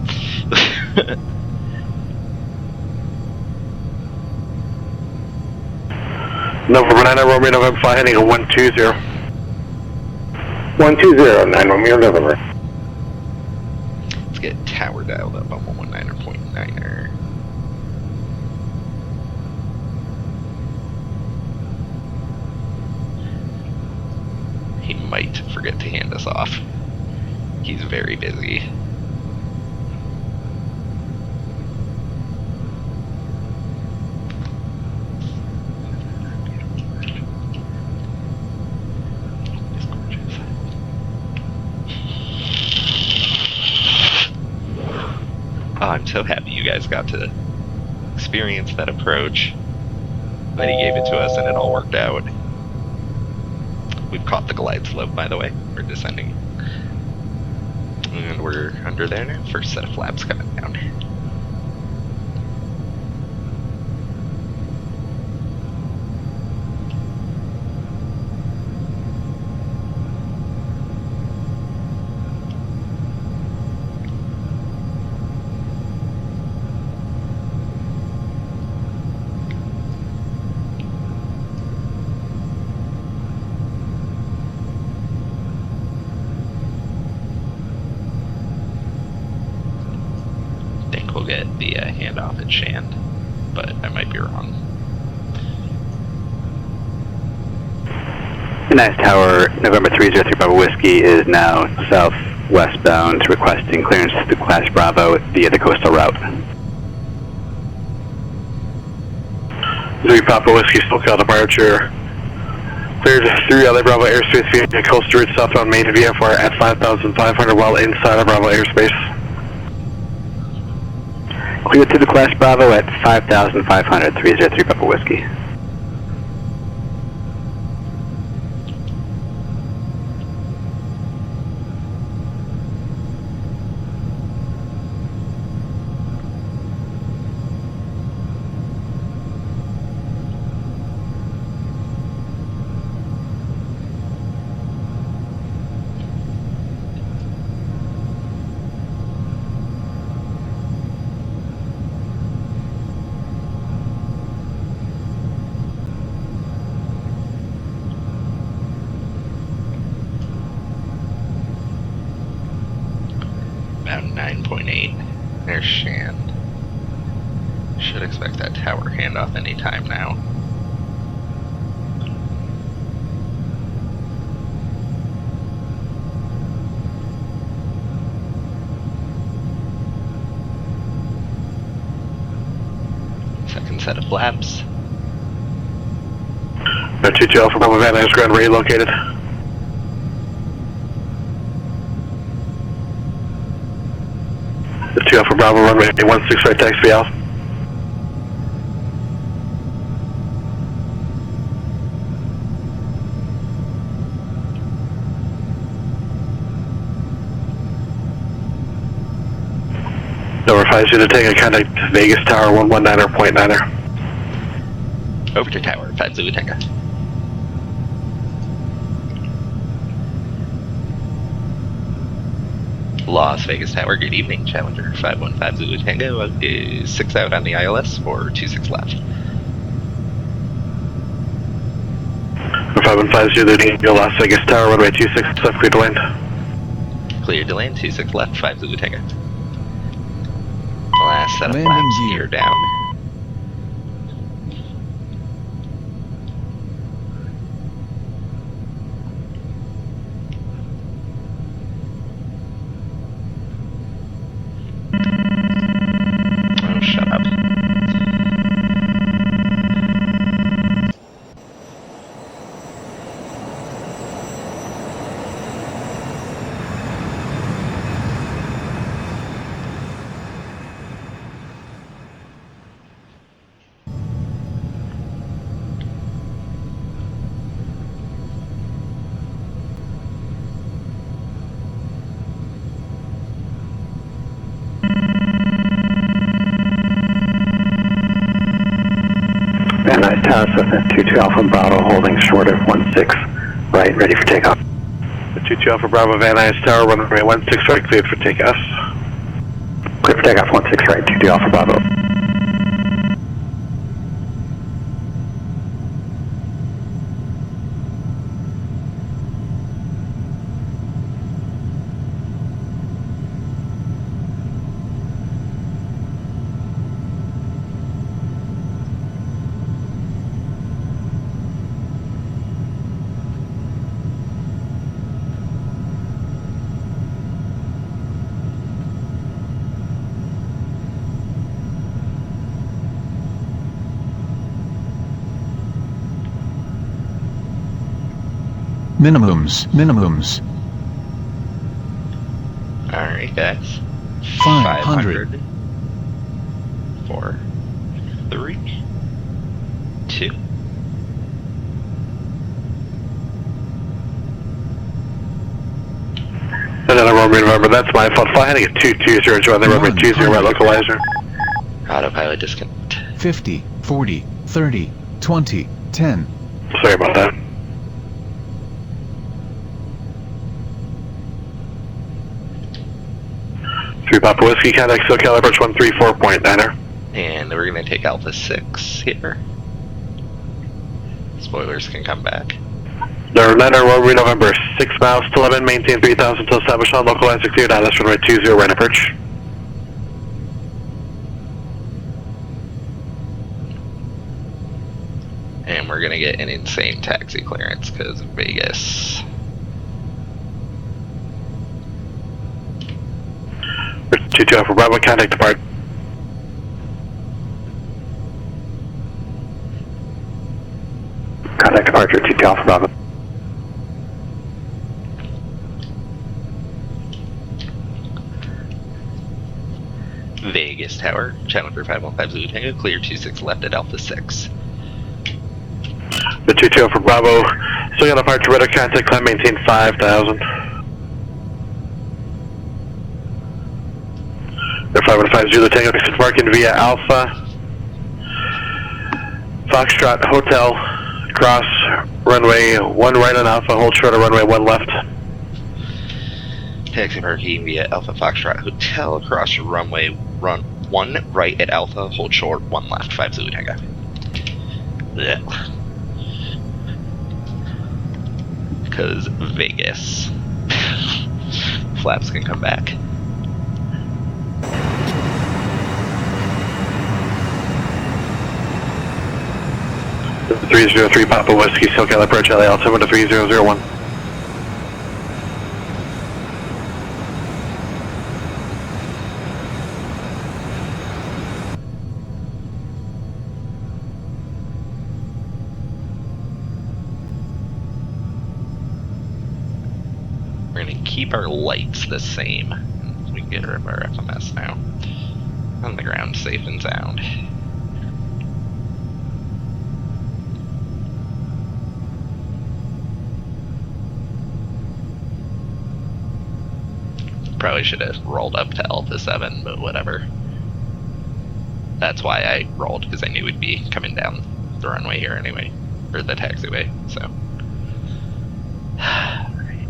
November 9 Romeo, November 5 heading 120. 120, 9 Romeo, November. Let's get tower dialed up on 119.9er. He might forget to hand us off. He's very busy. Oh, I'm so happy you guys got to experience that approach. That he gave it to us and it all worked out. We've caught the glide slope, by the way. We're descending. And we're under there now. First set of flaps coming down. We'll get the handoff at Shand, but I might be wrong. Nice Tower, November 303 Bravo Whiskey is now southwestbound, requesting clearance to Class Bravo via the coastal route. 3 Papa Whiskey, SoCal departure. Cleared 3 other Bravo airspace via coastal route southbound Main to VFR at 5,500 while inside of Bravo airspace. Clear to the Class Bravo at 5,500, 303 Papa Whiskey. About 9.8. There's Shand. Should expect that tower handoff anytime now. Second set of flaps. 22 Alpha Bravo Van Nuys ground ready located. The 2 Alpha Bravo runway 16 right taxi out. Number 5 to take a contact Vegas Tower 119.9er. Over to tower, 5 Zulu Tango. Las Vegas Tower, good evening, Challenger 515 Zulu Tango is 6 out on the ILS for 26 left. 515 Zulu Tango, Las Vegas Tower, runway 26 left, clear to land. Clear to land, 26 left, 5 Zulu Tango. Last set of Landing flaps, gear. gear down. Oh, shut up. Van Nuys Tower, Cessna 22 Alpha Bravo, holding short of 16, right, ready for takeoff. The 22 Alpha Bravo Van Nuys Tower, runway 16 right, cleared for takeoff. Clear for takeoff, 16 right, 22 Alpha Bravo. Minimums. Alright, guys. 500. 4, 3, 2. Another runway, remember, that's my fault. Fly heading at 220, join the runway 20 right localizer. Autopilot disconnect. 50, 40, 30, 20, 10. Sorry about that. Three Papa Whiskey, contact SoCal approach 134.9er. And we're going to take Alpha 6 here. Spoilers can come back. The Niner runway November 6 miles to 11, maintain 3000 until established on localizer cleared on this runway 20 right approach. And we're going to get an insane taxi clearance because of Vegas. Richard 22 Alpha Bravo, contact depart. Contact departure, 22 Alpha Bravo. Vegas Tower, Challenger 515 Zulu Tango, clear 26 left at Alpha 6. The 22 Alpha Bravo, still got departure radar contact, climb maintain 5000. The 515 Zulu Tango, departing via Alpha. Foxtrot Hotel, cross runway 1 right on Alpha, hold short of runway 1 left. Taxi parking via Alpha Foxtrot Hotel, across runway 1 right at Alpha, hold short 1 left, 5 Zulu Tango. Blech. Because Vegas. Flaps can come back. The 303 Papa Whiskey, SoCal approach LA altimeter 3001. We're going to keep our lights the same. We can get rid of our FMS now. On the ground, safe and sound. Probably should have rolled up to Alpha 7, but whatever. That's why I rolled, because I knew we'd be coming down the runway here anyway. Or the taxiway, so. Alright.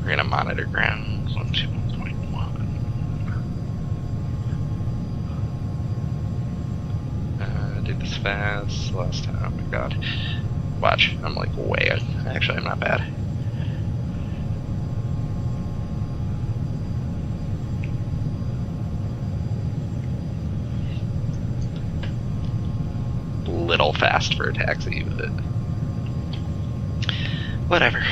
We're gonna monitor ground 121.1. Did this fast last time, oh my god. Watch, I'm like way, actually I'm not bad. fast for a taxi, but whatever.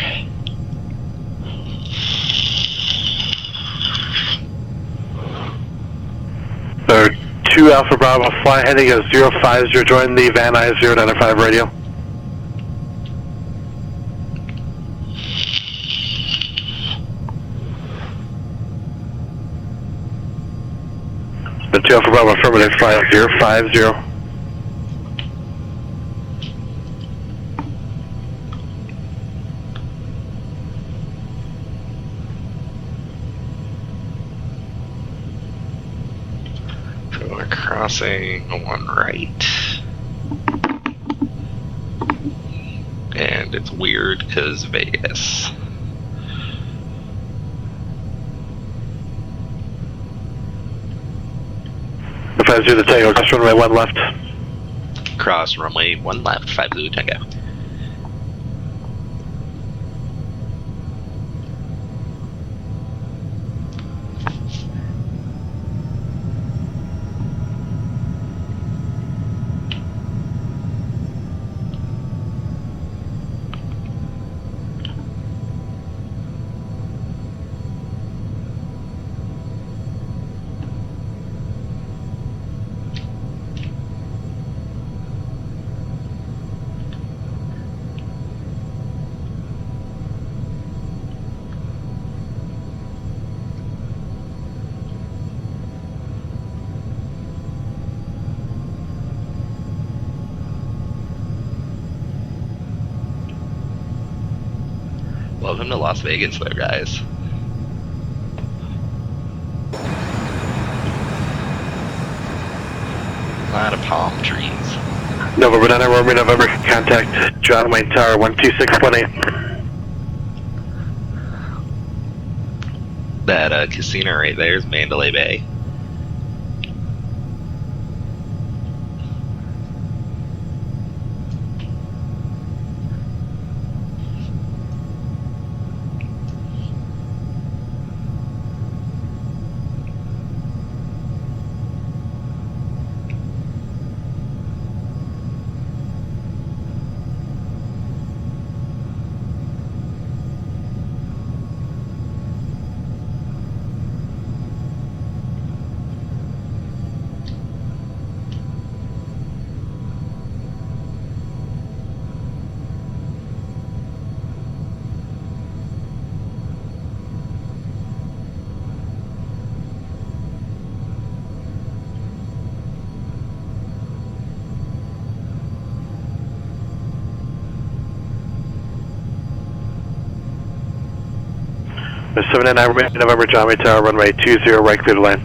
So 2 Alpha Bravo, fly heading at 050, join the Van Nuys 095 radio. The 2 Alpha Bravo, affirmative, fly 050. We're crossing 1 right. And it's weird because Vegas. The 50 to Tango, cross runway 1 left. Cross runway 1 left, 50 Tango. Welcome to Las Vegas though, guys. A lot of palm trees. November 9, Romeo, November, contact John Wayne Tower 126.8. That casino right there is Mandalay Bay. The 799 Romeo, November, John Wayne Tower, runway 20, right, clear to land.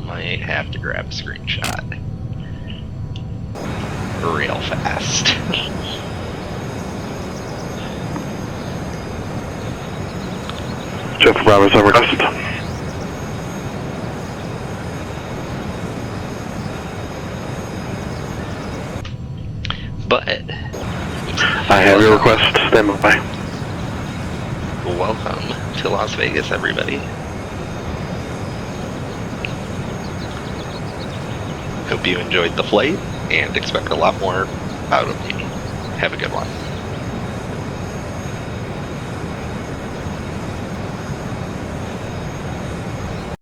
Might have to grab a screenshot. Real fast. Jeff Bravo's over requested. But I have your request. Stand by. welcome to Las Vegas, everybody. Hope you enjoyed the flight and expect a lot more out of me. Have a good one.